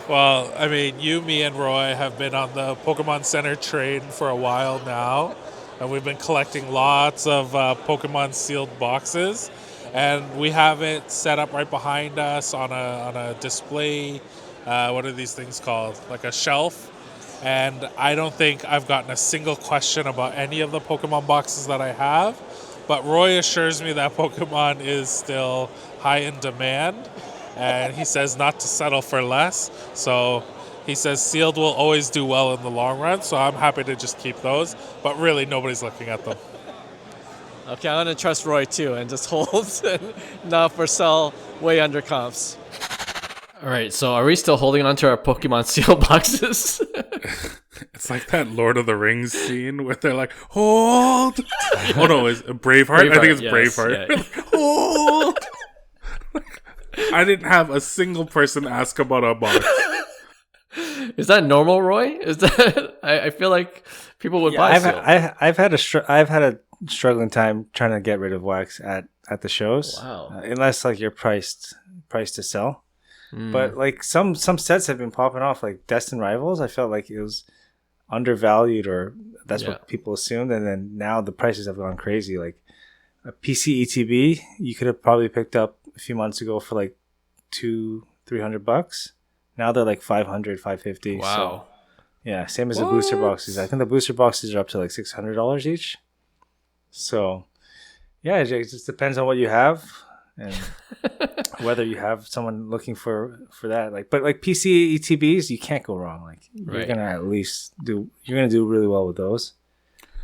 Well, I mean, you, me, and Roy have been on the Pokemon Center train for a while now, and we've been collecting lots of Pokemon sealed boxes, and we have it set up right behind us on a display. What are these things called? Like a shelf. And I don't think I've gotten a single question about any of the Pokemon boxes that I have, but Roy assures me that Pokemon is still high in demand, and he says not to settle for less. So he says sealed will always do well in the long run, so I'm happy to just keep those, but really nobody's looking at them. Okay, I'm going to trust Roy too and just hold and not for sell way under comps. All right, so are we still holding on to our Pokemon seal boxes? It's like that Lord of the Rings scene where they're like, hold! Oh no, is it Braveheart? I think it's yes, Braveheart. Yeah. Hold! I didn't have a single person ask about a box. Is that normal, Roy? Is that? I feel like people would buy. I've had a struggling time trying to get rid of wax at the shows. Wow. Unless you're priced to sell. But some sets have been popping off, like Destined Rivals. I felt like it was undervalued, or that's what people assumed, and then now the prices have gone crazy. Like a PC ETB, you could have probably picked up a few months ago for like $200-$300. Now they're like $500, $550. Wow. So, yeah, same as the booster boxes. I think the booster boxes are up to like $600 each. So yeah, it just depends on what you have and whether you have someone looking for that. But PC ETBs, you can't go wrong. You're gonna do really well with those.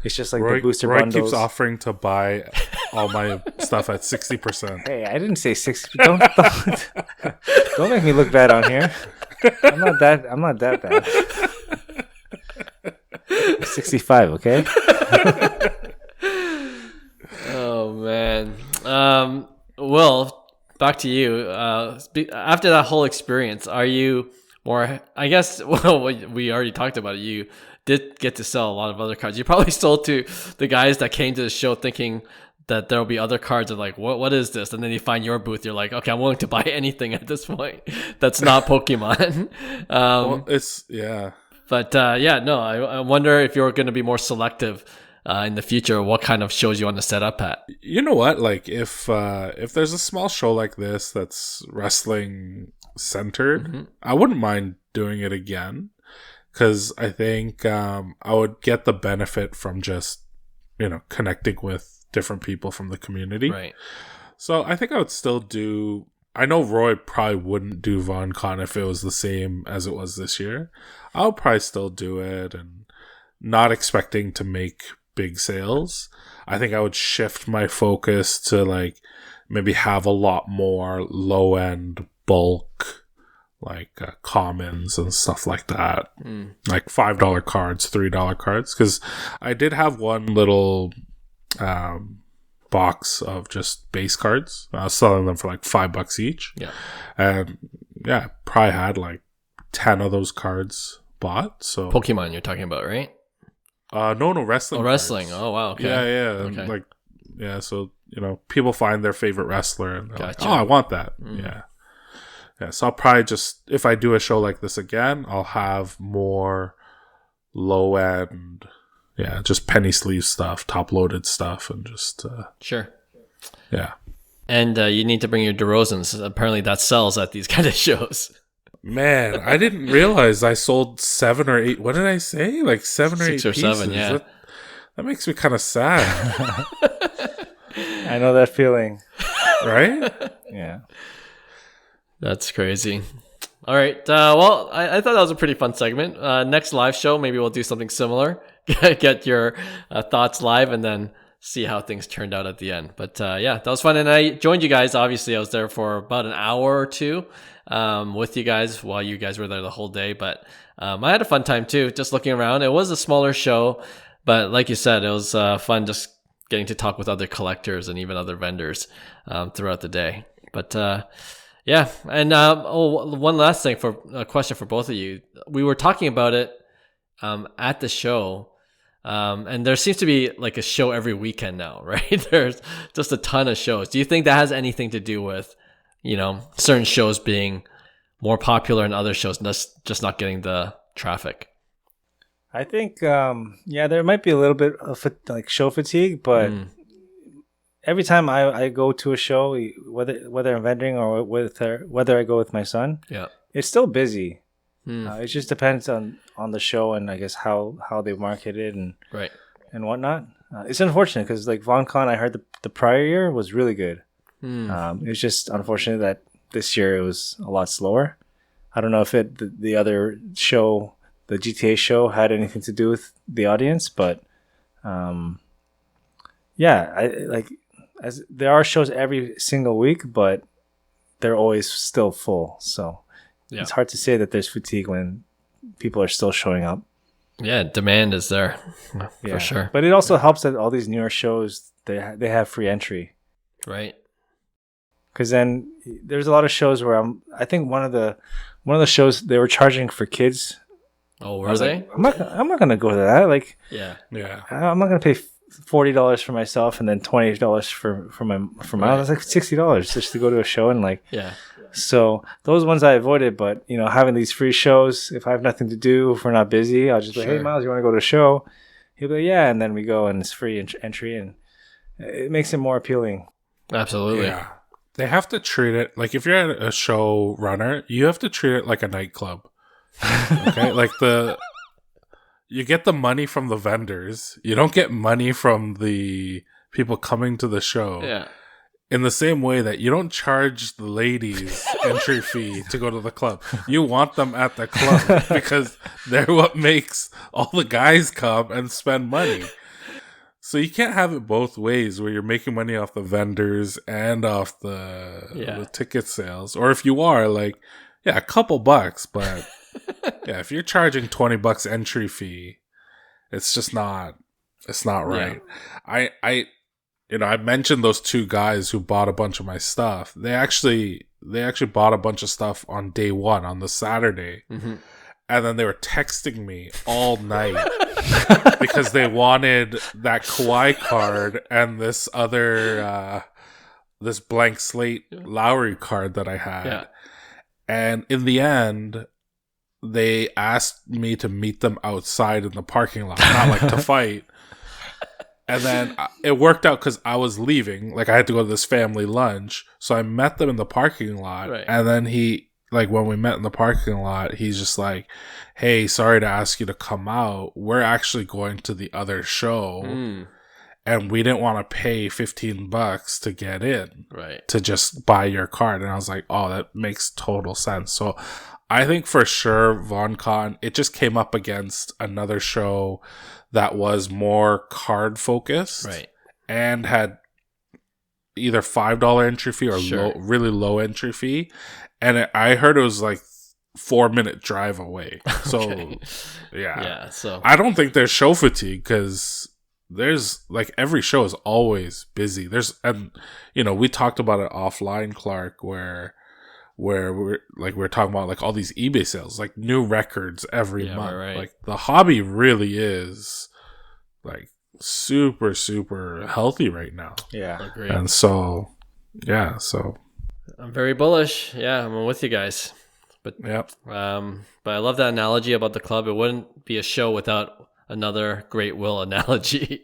It's just like the booster bundles. Roy keeps offering to buy all my stuff at 60%. Hey, I didn't say 60. Don't make me look bad on here. I'm not that bad. 65, okay? Oh man. Well, back to you. After that whole experience, are you more? I guess. Well, we already talked about it. You did get to sell a lot of other cards. You probably sold to the guys that came to the show thinking that there'll be other cards of like, what is this? And then you find your booth. You're like, okay, I'm willing to buy anything at this point that's not Pokemon. Well, it's yeah. But I wonder if you're going to be more selective in the future. What kind of shows you want to set up at? You know what? Like if there's a small show like this that's wrestling centered, I wouldn't mind doing it again. Because I think I would get the benefit from just, connecting with different people from the community. Right. So I think I would still do... I know Roy probably wouldn't do Vaughan Con if it was the same as it was this year. I'll probably still do it and not expecting to make big sales, I think I would shift my focus to like maybe have a lot more low end bulk, like commons and stuff like that, like $5 cards, $3 cards. Because I did have one little box of just base cards. I was selling them for like $5 each. Yeah, and yeah, probably had like 10 of those cards bought. So Pokemon you're talking about, right? No, wrestling. Oh, wrestling. cards. Oh, wow. Okay. Yeah. Okay. Like, yeah. So people find their favorite wrestler and they're Gotcha. like, oh, I want that. Yeah. So I'll probably just, if I do a show like this again, I'll have more low end, just penny sleeve stuff, top loaded stuff, and just Sure. Yeah. And you need to bring your DeRozans. Apparently that sells at these kind of shows. Man, I didn't realize I sold 7 or 8. What did I say? Like 7 or 8 6 or pieces. 7, yeah. That makes me kind of sad. I know that feeling. Right? Yeah. That's crazy. All right. Well, I thought that was a pretty fun segment. Next live show, maybe we'll do something similar. Get your thoughts live and then see how things turned out at the end. But yeah, that was fun. And I joined you guys. Obviously, I was there for about an hour or two with you guys while you guys were there the whole day. But I had a fun time too, just looking around. It was a smaller show, but like you said, it was fun just getting to talk with other collectors and even other vendors throughout the day. But yeah, and one last thing for a question for both of you. We were talking about it at the show, and there seems to be like a show every weekend now, right? There's just a ton of shows. Do you think that has anything to do with, certain shows being more popular and other shows just not getting the traffic? I think, there might be a little bit of like show fatigue, but every time I go to a show, whether I'm vending or whether I go with my son, it's still busy. It just depends on the show and I guess how they market it and whatnot. It's unfortunate because like Vaughan Con, I heard the prior year was really good. It was just unfortunate that this year it was a lot slower. I don't know if the other show, the GTA show, had anything to do with the audience, but as there are shows every single week, but they're always still full. So it's hard to say that there's fatigue when people are still showing up. Yeah, demand is there for sure. But it also helps that all these newer shows they have free entry, right? Because then there's a lot of shows where I think one of the shows they were charging for kids. Oh, were they? Like, I'm not gonna go to that. Like, yeah. I'm not gonna pay $40 for myself and then $20 for my That's like $60 just to go to a show and like. Yeah. So those ones I avoided, but having these free shows, if I have nothing to do, if we're not busy, I'll just be like, hey Miles, you want to go to a show? He'll be like, yeah, and then we go and it's free entry and it makes it more appealing. Absolutely. Yeah. They have to treat it like if you're a show runner, you have to treat it like a nightclub. Okay, like you get the money from the vendors. You don't get money from the people coming to the show. Yeah. In the same way that you don't charge the ladies entry fee to go to the club. You want them at the club because they're what makes all the guys come and spend money. So you can't have it both ways where you're making money off the vendors and off the ticket sales. Or if you are, like, a couple bucks, but if you're charging $20 entry fee, it's just not right. Yeah. I mentioned those two guys who bought a bunch of my stuff. They actually bought a bunch of stuff on day one, on the Saturday. Mm-hmm. And then they were texting me all night because they wanted that Kawhi card and this other, this blank slate Lowry card that I had. Yeah. And in the end, they asked me to meet them outside in the parking lot, not like to fight. And then it worked out because I was leaving. Like, I had to go to this family lunch. So I met them in the parking lot. Right. And then when we met in the parking lot, he's just like, hey, sorry to ask you to come out. We're actually going to the other show. And we didn't want to pay $15 to get in. Right. To just buy your card. And I was like, oh, that makes total sense. So I think for sure, Vaughan Con, it just came up against another show that was more card focused, Right. and had either $5 entry fee or Sure. really low entry fee, and I heard it was like 4-minute drive away. So Okay. Yeah. So I don't think there's show fatigue because there's like every show is always busy. And we talked about it offline, Clark, where we're talking about like all these eBay sales, like new records every month. Right. Like the hobby really is like super, super healthy right now. Yeah. agree. And so, so I'm very bullish. Yeah, I'm with you guys. But yep. but I love that analogy about the club. It wouldn't be a show without another Great Will analogy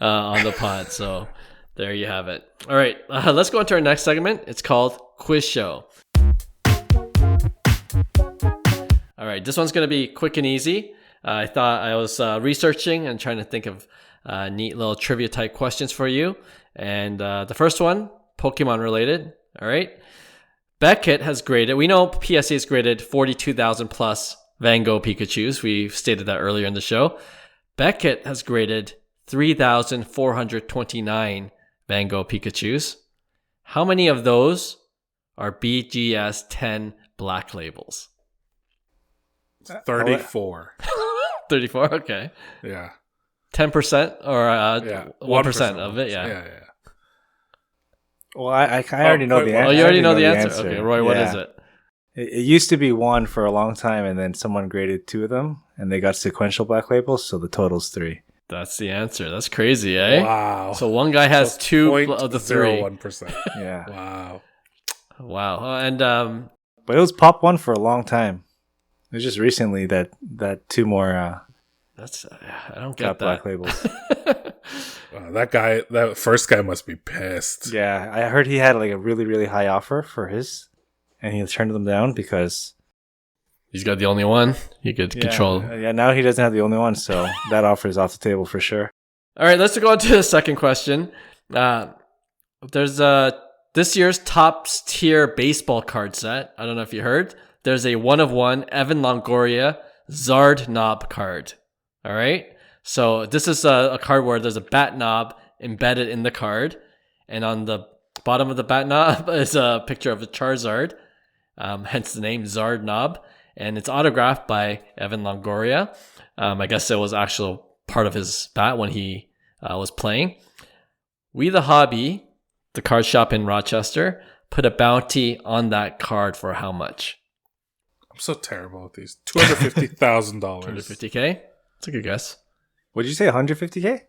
on the pod. So there you have it. All right, let's go into our next segment. It's called Quiz Show. All right, this one's going to be quick and easy. I thought I was researching and trying to think of neat little trivia type questions for you. And the first one, Pokemon related. All right. Beckett has graded, we know PSA has graded 42,000 plus Van Gogh Pikachus. We stated that earlier in the show. Beckett has graded 3,429 Van Gogh Pikachus. How many of those are BGS 10 black labels? 34. 34, okay. Yeah. 10% or 1% of it, Yeah. Well, I already know the answer. Oh, you already know the answer. Okay, Roy, what is it? It used to be one for a long time, and then someone graded 2 of them, and they got sequential black labels, so the total's 3. That's the answer. That's crazy, eh? Wow. So one guy has 2 of the 3. 0.01%. Yeah. Wow. And But it was Pop 1 for a long time. It was just recently that 2 more that's I don't got get that. black labels. That first guy must be pissed. Yeah, I heard he had like a really, really high offer for his, and he turned them down because He's got the only one. He could control. Yeah, now he doesn't have the only one, so that offer is off the table for sure. All right, let's go on to the second question. There's this year's top tier baseball card set. I don't know if you heard. There's a 1-of-1 Evan Longoria Zard knob card. All right. So this is a card where there's a bat knob embedded in the card, and on the bottom of the bat knob is a picture of a Charizard, hence the name Zard knob, and it's autographed by Evan Longoria. I guess it was actual part of his bat when he was playing. We the Hobby, the card shop in Rochester, put a bounty on that card for how much? I'm so terrible at these. $250,000. 250K? That's a good guess. What did you say? 150K?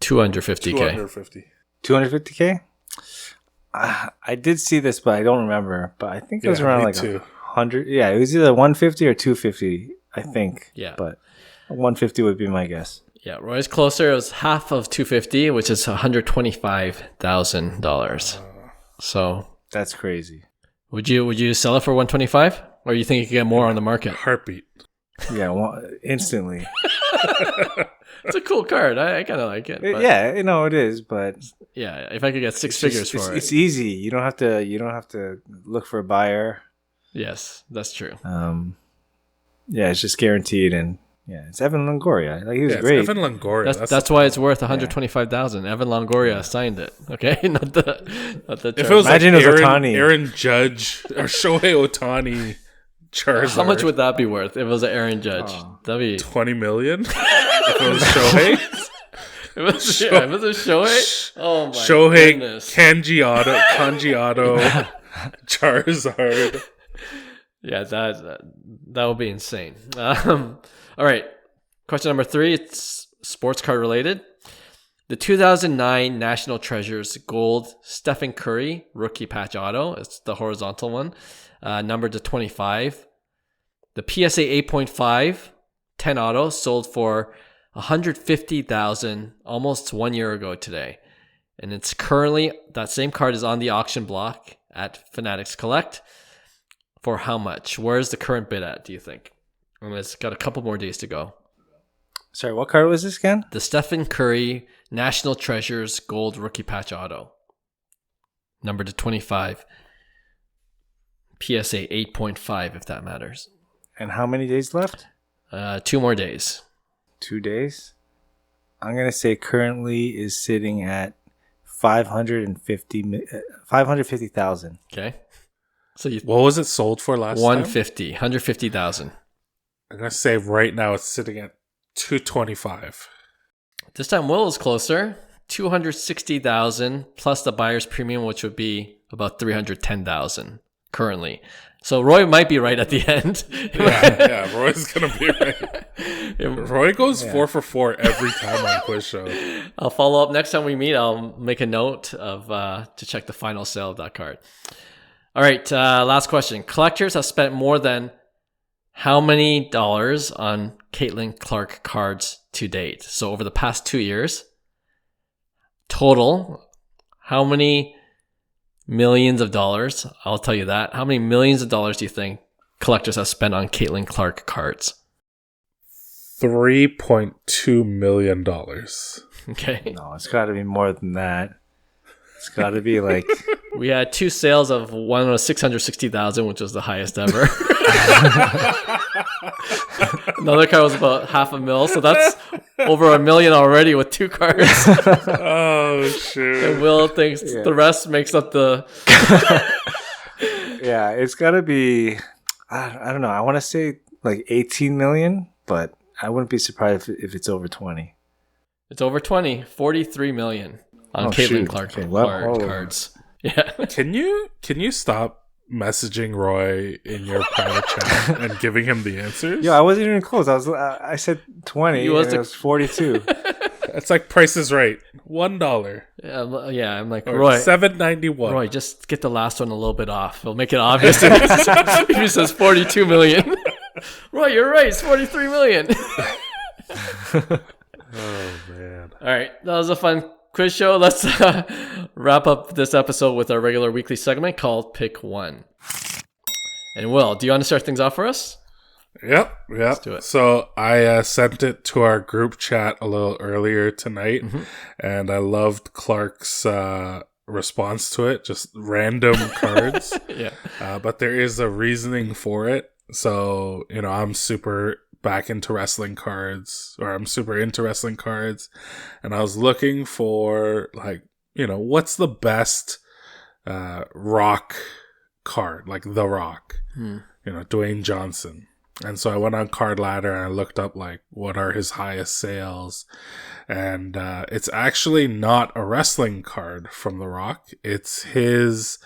250K. 250K? I did see this, but I don't remember. But I think it was around like 100. Yeah, it was either 150 or 250, I think. Yeah. But 150 would be my guess. Yeah, Roy's closer. It was half of 250, which is $125,000. So that's crazy. Would you sell it for 125, or you think you could get more on the market? Heartbeat. Yeah, instantly. It's a cool card. I kind of like it. But Yeah, it is, but yeah, if I could get six figures for it, it's easy. You don't have to look for a buyer. Yes, that's true. Yeah, it's just guaranteed, and yeah, it's Evan Longoria. Like, he was great. Evan Longoria. That's why it's worth 125,000. Evan Longoria signed it. Okay, not the. If it was Imagine like it was Ohtani. Aaron Judge or Shohei Ohtani. Charizard. How much would that be worth if it was an Aaron Judge? That'd be $20 million. If it was Shohei. If it was a Shohei. Oh my Shohei, goodness. Kanji Auto, Charizard. Yeah, that would be insane. All right, question number 3. It's sports card related. The 2009 National Treasures Gold Stephen Curry rookie patch auto. It's the horizontal one, numbered to 25. The PSA 8.5 10 auto sold for $150,000 almost 1 year ago today, and it's currently, that same card is on the auction block at Fanatics Collect. For how much? Where's the current bid at, do you think? And it's got a couple more days to go. Sorry, what card was this again? The Stephen Curry National Treasures Gold Rookie Patch Auto. Numbered to 25. PSA 8.5, if that matters. And how many days left? 2 more days. 2 days? I'm gonna say currently is sitting at 550,000. Okay. So What was it sold for last time? 150,000. I'm gonna say right now it's sitting at 225. This time Will is closer. 260,000 plus the buyer's premium, which would be about 310,000 currently. So Roy might be right at the end. Yeah, Roy's gonna be right. Roy goes 4 for 4 every time on quiz show. I'll follow up next time we meet. I'll make a note of to check the final sale of that card. All right, last question. Collectors have spent more than how many dollars on Caitlin Clark cards to date? So over the past 2 years, total, how many millions of dollars? I'll tell you that. How many millions of dollars do you think collectors have spent on Caitlin Clark cards? $3.2 million. Okay. No, it's got to be more than that. It's got to be like... We had 2 sales of one was 660,000, which was the highest ever. Another card was about $500,000, so that's over $1 million already with 2 cards. Oh shit! And Will thinks the rest makes up the. Yeah, it's got to be. I don't know. I want to say like 18 million, but I wouldn't be surprised if it's over 20. It's over 20, 43 million on Caitlin Clark cards. Yeah. Can you stop messaging Roy in your private chat and giving him the answers? Yeah, I wasn't even close. I said 20. It was 42. It's like Price is Right. $1. Yeah, I'm like, Or Roy. $7.91. Roy, just get the last one a little bit off. It'll make it obvious if he says 42 million. Roy, you're right. It's 43 million. Oh, man. All right. That was a fun quiz show. Let's wrap up this episode with our regular weekly segment called Pick One. And Will, do you want to start things off for us? Yep. Let's do it. So I sent it to our group chat a little earlier tonight, and I loved Clark's response to it. Just random cards. Yeah. But there is a reasoning for it. So, I'm super back into wrestling cards, or I'm super into wrestling cards, and I was looking for what's the best Rock card, like The Rock, Dwayne Johnson. And so I went on Card Ladder and I looked up what are his highest sales, and it's actually not a wrestling card from The Rock. It's his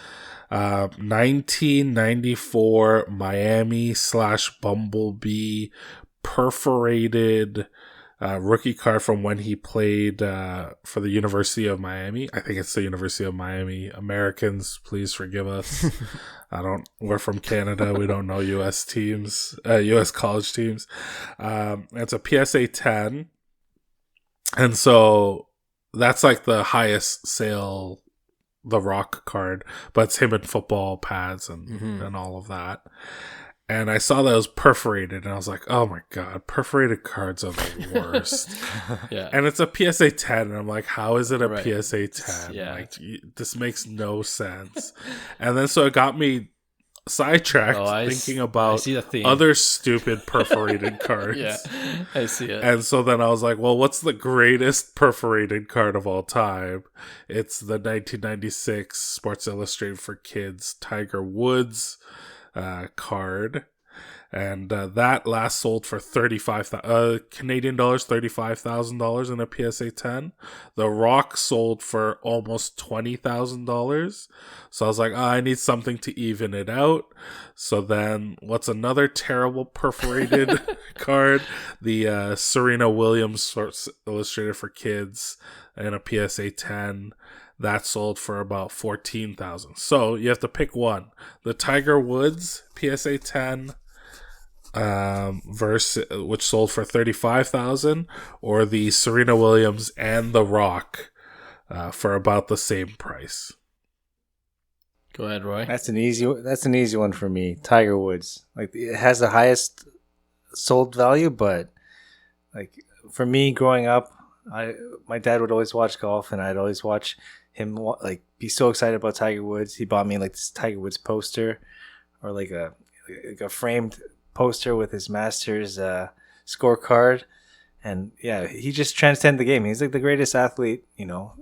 1994 Miami/Bumblebee perforated rookie card from when he played for the University of Miami. I think it's the University of Miami. Americans, please forgive us. We're from Canada. We don't know U.S. teams, U.S. college teams. It's a PSA 10. And so that's like the highest sale The Rock card, but it's him in football pads and all of that. And I saw that it was perforated, and I was like, oh my God, perforated cards are the worst. Yeah. And it's a PSA 10, and I'm like, how is it a PSA 10? Yeah. This makes no sense. And then so it got me sidetracked thinking about other stupid perforated cards. Yeah, I see it. And so then I was like, well, what's the greatest perforated card of all time? It's the 1996 Sports Illustrated for Kids Tiger Woods card, and that last sold for Canadian dollars, $35,000 in a PSA 10. The Rock sold for almost $20,000. So I was like, I need something to even it out. So then, what's another terrible perforated card? The Serena Williams Sports Illustrated for Kids in a PSA 10. That sold for about $14,000. So you have to pick one: the Tiger Woods PSA 10, which sold for $35,000, or the Serena Williams and The Rock for about the same price. Go ahead, Roy. That's an easy one for me. Tiger Woods, it has the highest sold value, but for me growing up, my dad would always watch golf, and I'd always watch him be so excited about Tiger Woods. He bought me this Tiger Woods poster, or a framed poster with his Masters scorecard, And yeah, he just transcended the game. He's like the greatest athlete, you know,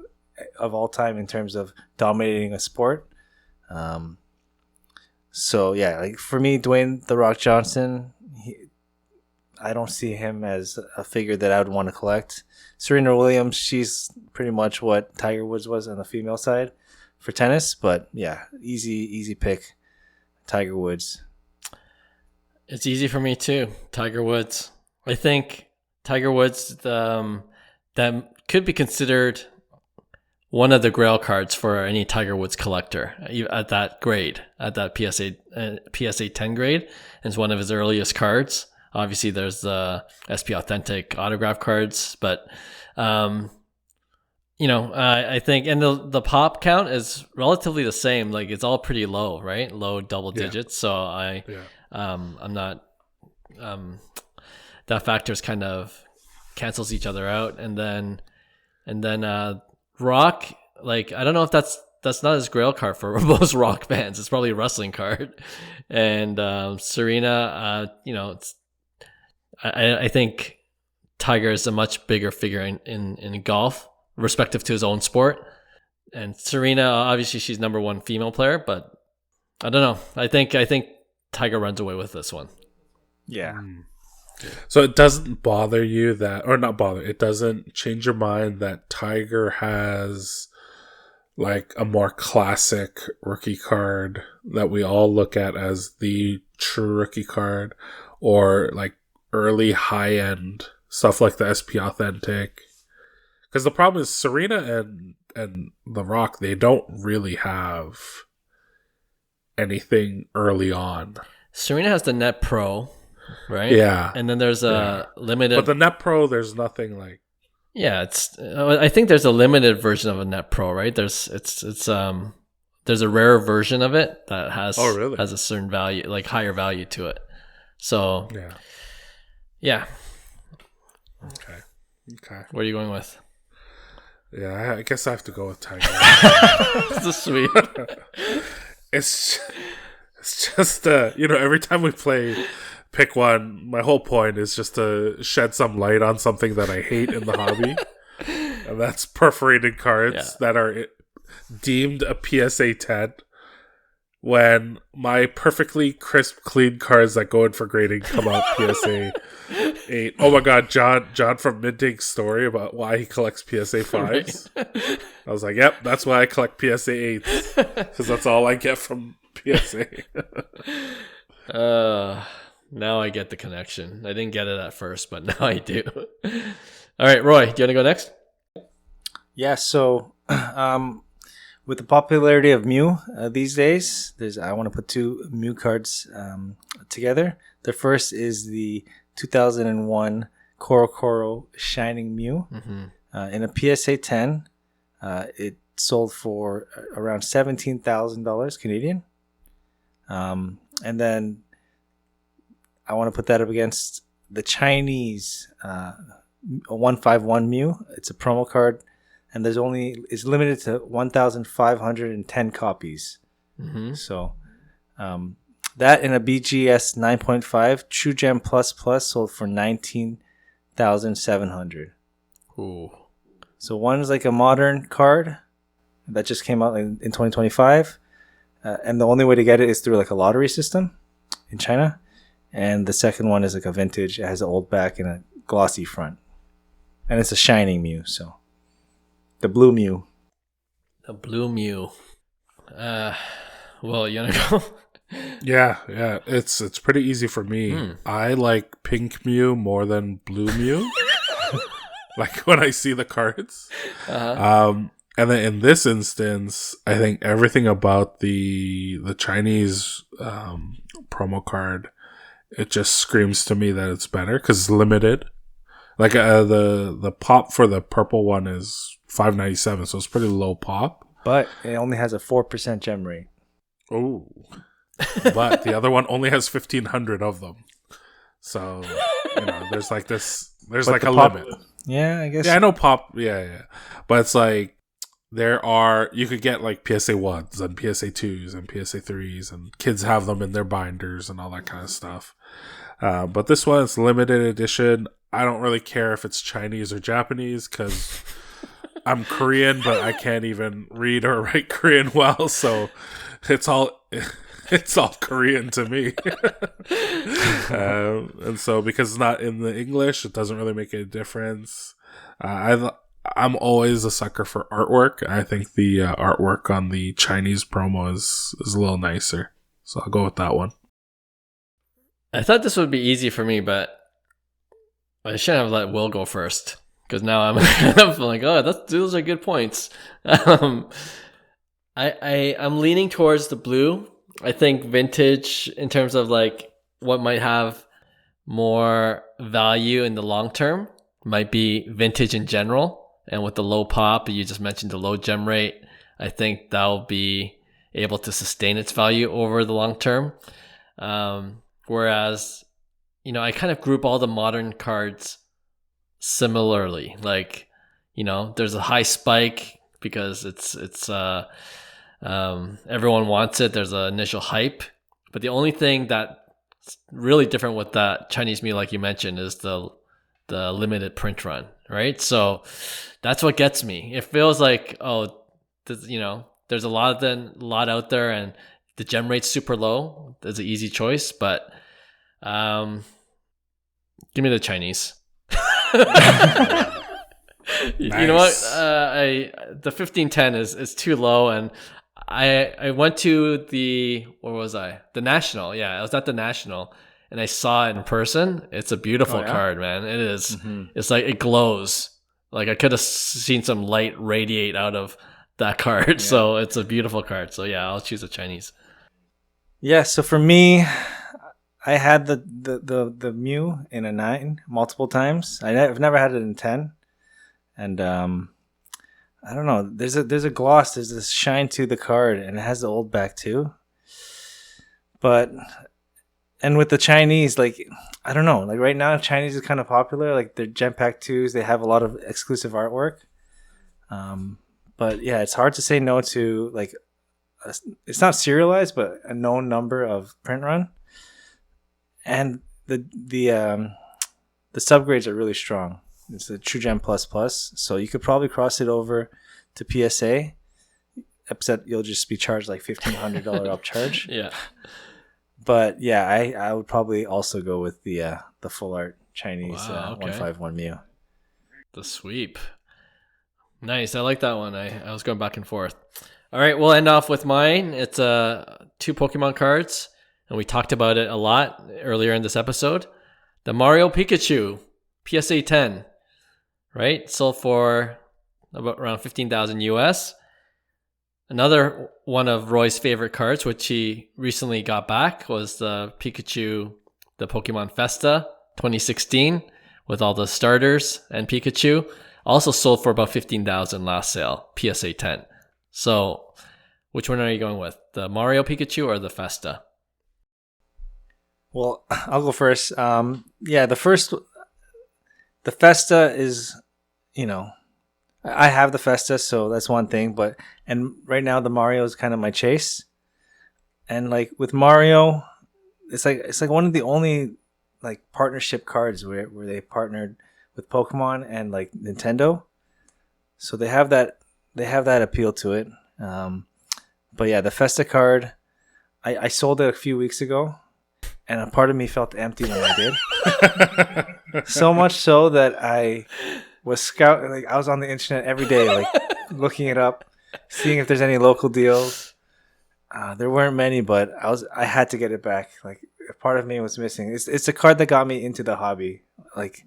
of all time in terms of dominating a sport. So yeah, like for me, Dwayne "The Rock" Johnson, I don't see him as a figure that I would want to collect. Serena Williams, she's pretty much what Tiger Woods was on the female side for tennis. But yeah, easy pick, Tiger Woods. It's easy for me too, Tiger Woods. I think Tiger Woods, that could be considered one of the Grail cards for any Tiger Woods collector at that grade, at that PSA 10 grade. And it's one of his earliest cards. Obviously, there's the SP Authentic autograph cards, but I think, and the pop count is relatively the same. Like it's all pretty low, right? Low double digits. So I'm not. That factors kind of cancels each other out, and then Rock. Like I don't know if that's not his Grail card for most Rock fans. It's probably a wrestling card, and Serena. I think Tiger is a much bigger figure in golf, respective to his own sport. And Serena, obviously, she's number one female player, but I don't know. I think Tiger runs away with this one. Yeah. So it doesn't bother you that, or not bother, it doesn't change your mind that Tiger has like a more classic rookie card that we all look at as the true rookie card, or like early high-end stuff like the SP Authentic. Because the problem is Serena and The Rock, they don't really have anything early on. Serena has the Net Pro, right? Yeah. And then there's a limited... But the Net Pro, there's nothing like... Yeah, I think there's a limited version of a Net Pro, right? There's a rare version of it that has a certain value, like higher value to it. So... Yeah. Okay. What are you going with? Yeah, I guess I have to go with Tiger. This is sweet. It's just every time we play Pick One, my whole point is just to shed some light on something that I hate in the hobby, and that's perforated cards that are deemed a PSA 10. When my perfectly crisp, clean cards that go in for grading come out PSA 8. Oh my god, John from Minting's story about why he collects PSA 5s. Right. I was like, yep, that's why I collect PSA 8s. Because that's all I get from PSA. Now I get the connection. I didn't get it at first, but now I do. All right, Roy, do you want to go next? Yeah, so... with the popularity of Mew these days, I want to put two Mew cards together. The first is the 2001 Coro Shining Mew. Mm-hmm. In a PSA 10. It sold for around $17,000 Canadian. And then I want to put that up against the Chinese 151 Mew. It's a promo card. And it's limited to 1,510 copies. Mm-hmm. So that in a BGS 9.5 True Gem Plus sold for 19,700. Ooh. So one is like a modern card that just came out in 2025, and the only way to get it is through like a lottery system in China. And the second one is like a vintage. It has an old back and a glossy front, and it's a shining Mew. So. The blue Mew. The blue Mew. Well, you want to go? Yeah. It's pretty easy for me. I like pink Mew more than blue Mew. Like when I see the cards. Uh-huh. And then in this instance, I think everything about the Chinese promo card, it just screams to me that it's better because it's limited. Like the pop for the purple one is $5.97, so it's pretty low pop. But it only has a 4% gem rate. Oh, but the other one only has 1,500 of them. So there's like this. There's like a pop, limit. Yeah, I guess. Yeah, I know pop. Yeah, but it's like you could get like PSA 1s and PSA 2s and PSA 3s, and kids have them in their binders and all that kind of stuff. But this one is limited edition. I don't really care if it's Chinese or Japanese because I'm Korean, but I can't even read or write Korean well, so it's all Korean to me. And so because it's not in the English, it doesn't really make any difference. I'm always a sucker for artwork. I think the artwork on the Chinese promo is a little nicer, so I'll go with that one. I thought this would be easy for me, but I shouldn't have let Will go first, because now I'm kind of like, oh, those are good points. I'm leaning towards the blue. I think vintage, in terms of like what might have more value in the long term, might be vintage in general. And with the low pop, you just mentioned the low gem rate, I think that'll be able to sustain its value over the long term. Whereas, I kind of group all the modern cards similarly. Like, there's a high spike because it's everyone wants it. There's an initial hype. But the only thing that's really different with that Chinese Mew, like you mentioned, is the limited print run, right? So that's what gets me. It feels like, there's a lot out there, and the gem rate's super low. There's an easy choice, but give me the Chinese. Nice. You know what? The 1510 is too low, and I went to where was I? The National. Yeah, I was at the National, and I saw it in person. It's a beautiful card, man. It is. Mm-hmm. It's like it glows. Like I could have seen some light radiate out of that card. Yeah. So it's a beautiful card. So yeah, I'll choose a Chinese. Yeah. So for me, I had the Mew in a 9 multiple times. I've never had it in 10, and I don't know. There's a gloss. There's this shine to the card, and it has the old back too. And with the Chinese, like, I don't know. Like right now, Chinese is kind of popular. Like their Gem Pack 2s, they have a lot of exclusive artwork. But yeah, it's hard to say no to like. It's not serialized, but a known number of print run. And the subgrades are really strong. It's a True Gem Plus Plus, so you could probably cross it over to PSA, except you'll just be charged like $1,500 upcharge. Yeah. But yeah, I would probably also go with the full art Chinese 151 Mew. The sweep. Nice. I like that one. I was going back and forth. All right, we'll end off with mine. It's 2 Pokemon cards, and we talked about it a lot earlier in this episode. The Mario Pikachu PSA 10, right? Sold for about around 15,000 US. Another one of Roy's favorite cards, which he recently got back, was the Pikachu, the Pokemon Festa 2016, with all the starters and Pikachu. Also sold for about 15,000 last sale, PSA 10. So, which one are you going with? The Mario Pikachu or the Festa? Well, I'll go first. The Festa is, I have the Festa, so that's one thing. And right now the Mario is kind of my chase. And like with Mario, it's like one of the only like partnership cards where they partnered with Pokemon and like Nintendo. So they have that appeal to it. But yeah, the Festa card, I sold it a few weeks ago, and a part of me felt empty when I did. So much so that I was scouting. Like I was on the internet every day, like looking it up, seeing if there's any local deals. There weren't many, but I had to get it back. Like a part of me was missing. It's a card that got me into the hobby. Like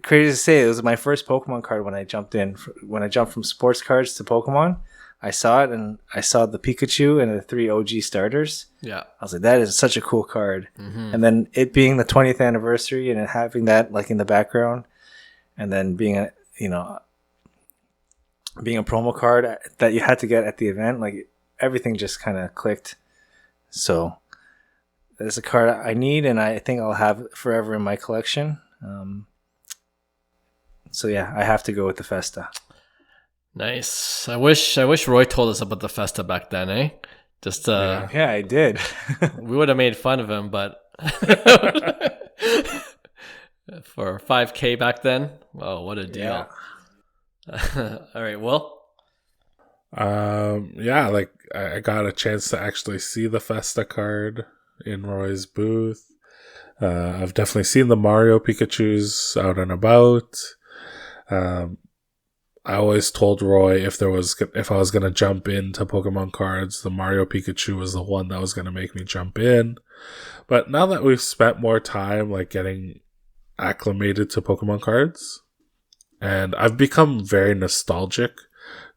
crazy to say, it was my first Pokemon card when I jumped from sports cards to Pokemon. I saw it, and I saw the Pikachu and the 3 OG starters. Yeah, I was like, that is such a cool card. Mm-hmm. And then it being the 20th anniversary and having that like in the background, and then being a promo card that you had to get at the event, like everything just kind of clicked. So it's a card I need, and I think I'll have forever in my collection. So yeah, I have to go with the Festa. Nice. I wish Roy told us about the Festa back then, eh? Just yeah, I did. We would have made fun of him, but For 5K back then. Oh, what a deal. Yeah. All right, Will? Yeah, like I got a chance to actually see the Festa card in Roy's booth. I've definitely seen the Mario Pikachus out and about. I always told Roy if I was gonna jump into Pokemon cards, the Mario Pikachu was the one that was gonna make me jump in. But now that we've spent more time like getting acclimated to Pokemon cards, and I've become very nostalgic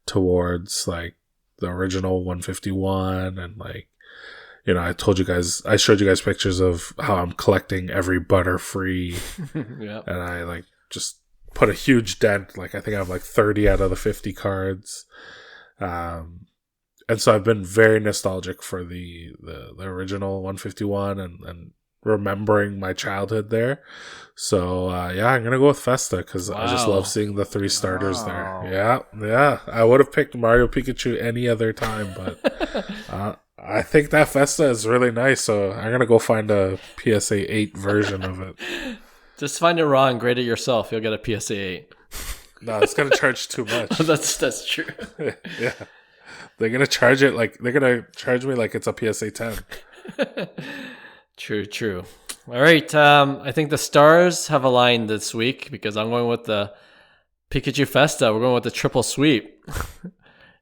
towards like the original 151, and like, you know, I showed you guys pictures of how I'm collecting every Butterfree. Yeah. And I like just put a huge dent. Like I think I have like 30 out of the 50 cards. And so I've been very nostalgic for the original 151 and remembering my childhood there. So yeah, I'm gonna go with Festa because I just love seeing the 3 starters there. Yeah. I would have picked Mario Pikachu any other time, but I think that Festa is really nice. So I'm gonna go find a PSA 8 version of it. Just find it raw and grade it yourself. You'll get a PSA 8. No, it's gonna charge too much. That's true. Yeah, they're gonna charge me like it's a PSA 10. True. All right. I think the stars have aligned this week because I'm going with the Pikachu Festa. We're going with the triple sweep.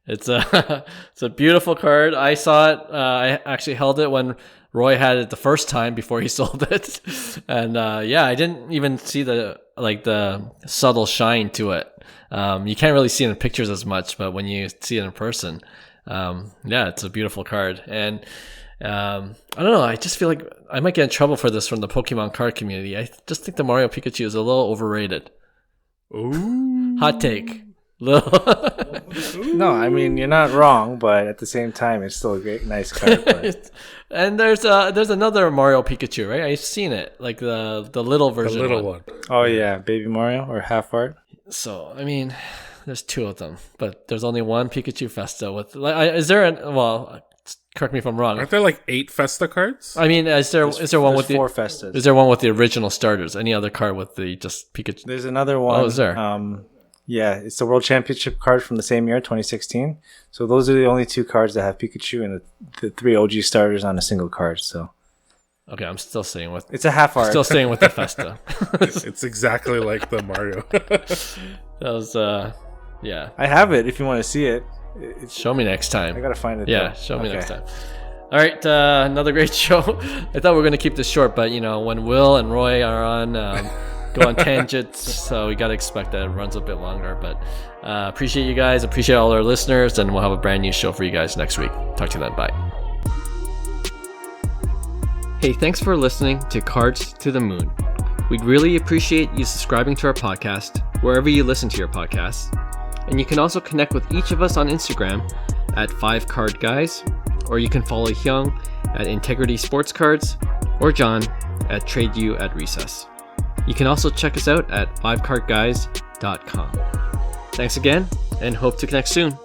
It's a beautiful card. I saw it. I actually held it when Roy had it the first time before he sold it, and yeah, I didn't even see the subtle shine to it. You can't really see it in pictures as much, but when you see it in person, yeah, it's a beautiful card. And I don't know. I just feel like I might get in trouble for this from the Pokemon card community. I just think the Mario Pikachu is a little overrated. Ooh, hot take. No, I mean, you're not wrong, but at the same time, it's still a great, nice card. But... And there's another Mario Pikachu, right? I've seen it, like the little version. The little one. Oh yeah, Baby Mario or half art. So I mean, there's 2 of them, but there's only one Pikachu Festa with. Is there correct me if I'm wrong. Aren't there like 8 Festa cards? I mean, is there one with 4 Festas? Is there one with the original starters? Any other card with the just Pikachu? There's another one. Oh, is there? Yeah, it's the World Championship card from the same year, 2016. So those are the only 2 cards that have Pikachu and the 3 OG starters on a single card. So okay, I'm still staying with. It's a half art. Still staying with the Festa. It's exactly like the Mario. That was yeah. I have it if you want to see it. Show me next time. I gotta find it. Yeah, though. show me next time. All right, another great show. I thought we were going to keep this short, but you know, when Will and Roy are on, go on tangents, so we got to expect that it runs a bit longer. But appreciate you guys, appreciate all our listeners, and we'll have a brand new show for you guys next week. Talk to you then. Bye. Hey, thanks for listening to Cards to the Moon. We'd really appreciate you subscribing to our podcast wherever you listen to your podcasts. And you can also connect with each of us on Instagram at 5cardguys, or you can follow Hyung at Integrity Sports Cards, or John at TradeU at Recess. You can also check us out at 5cardguys.com. Thanks again, and hope to connect soon.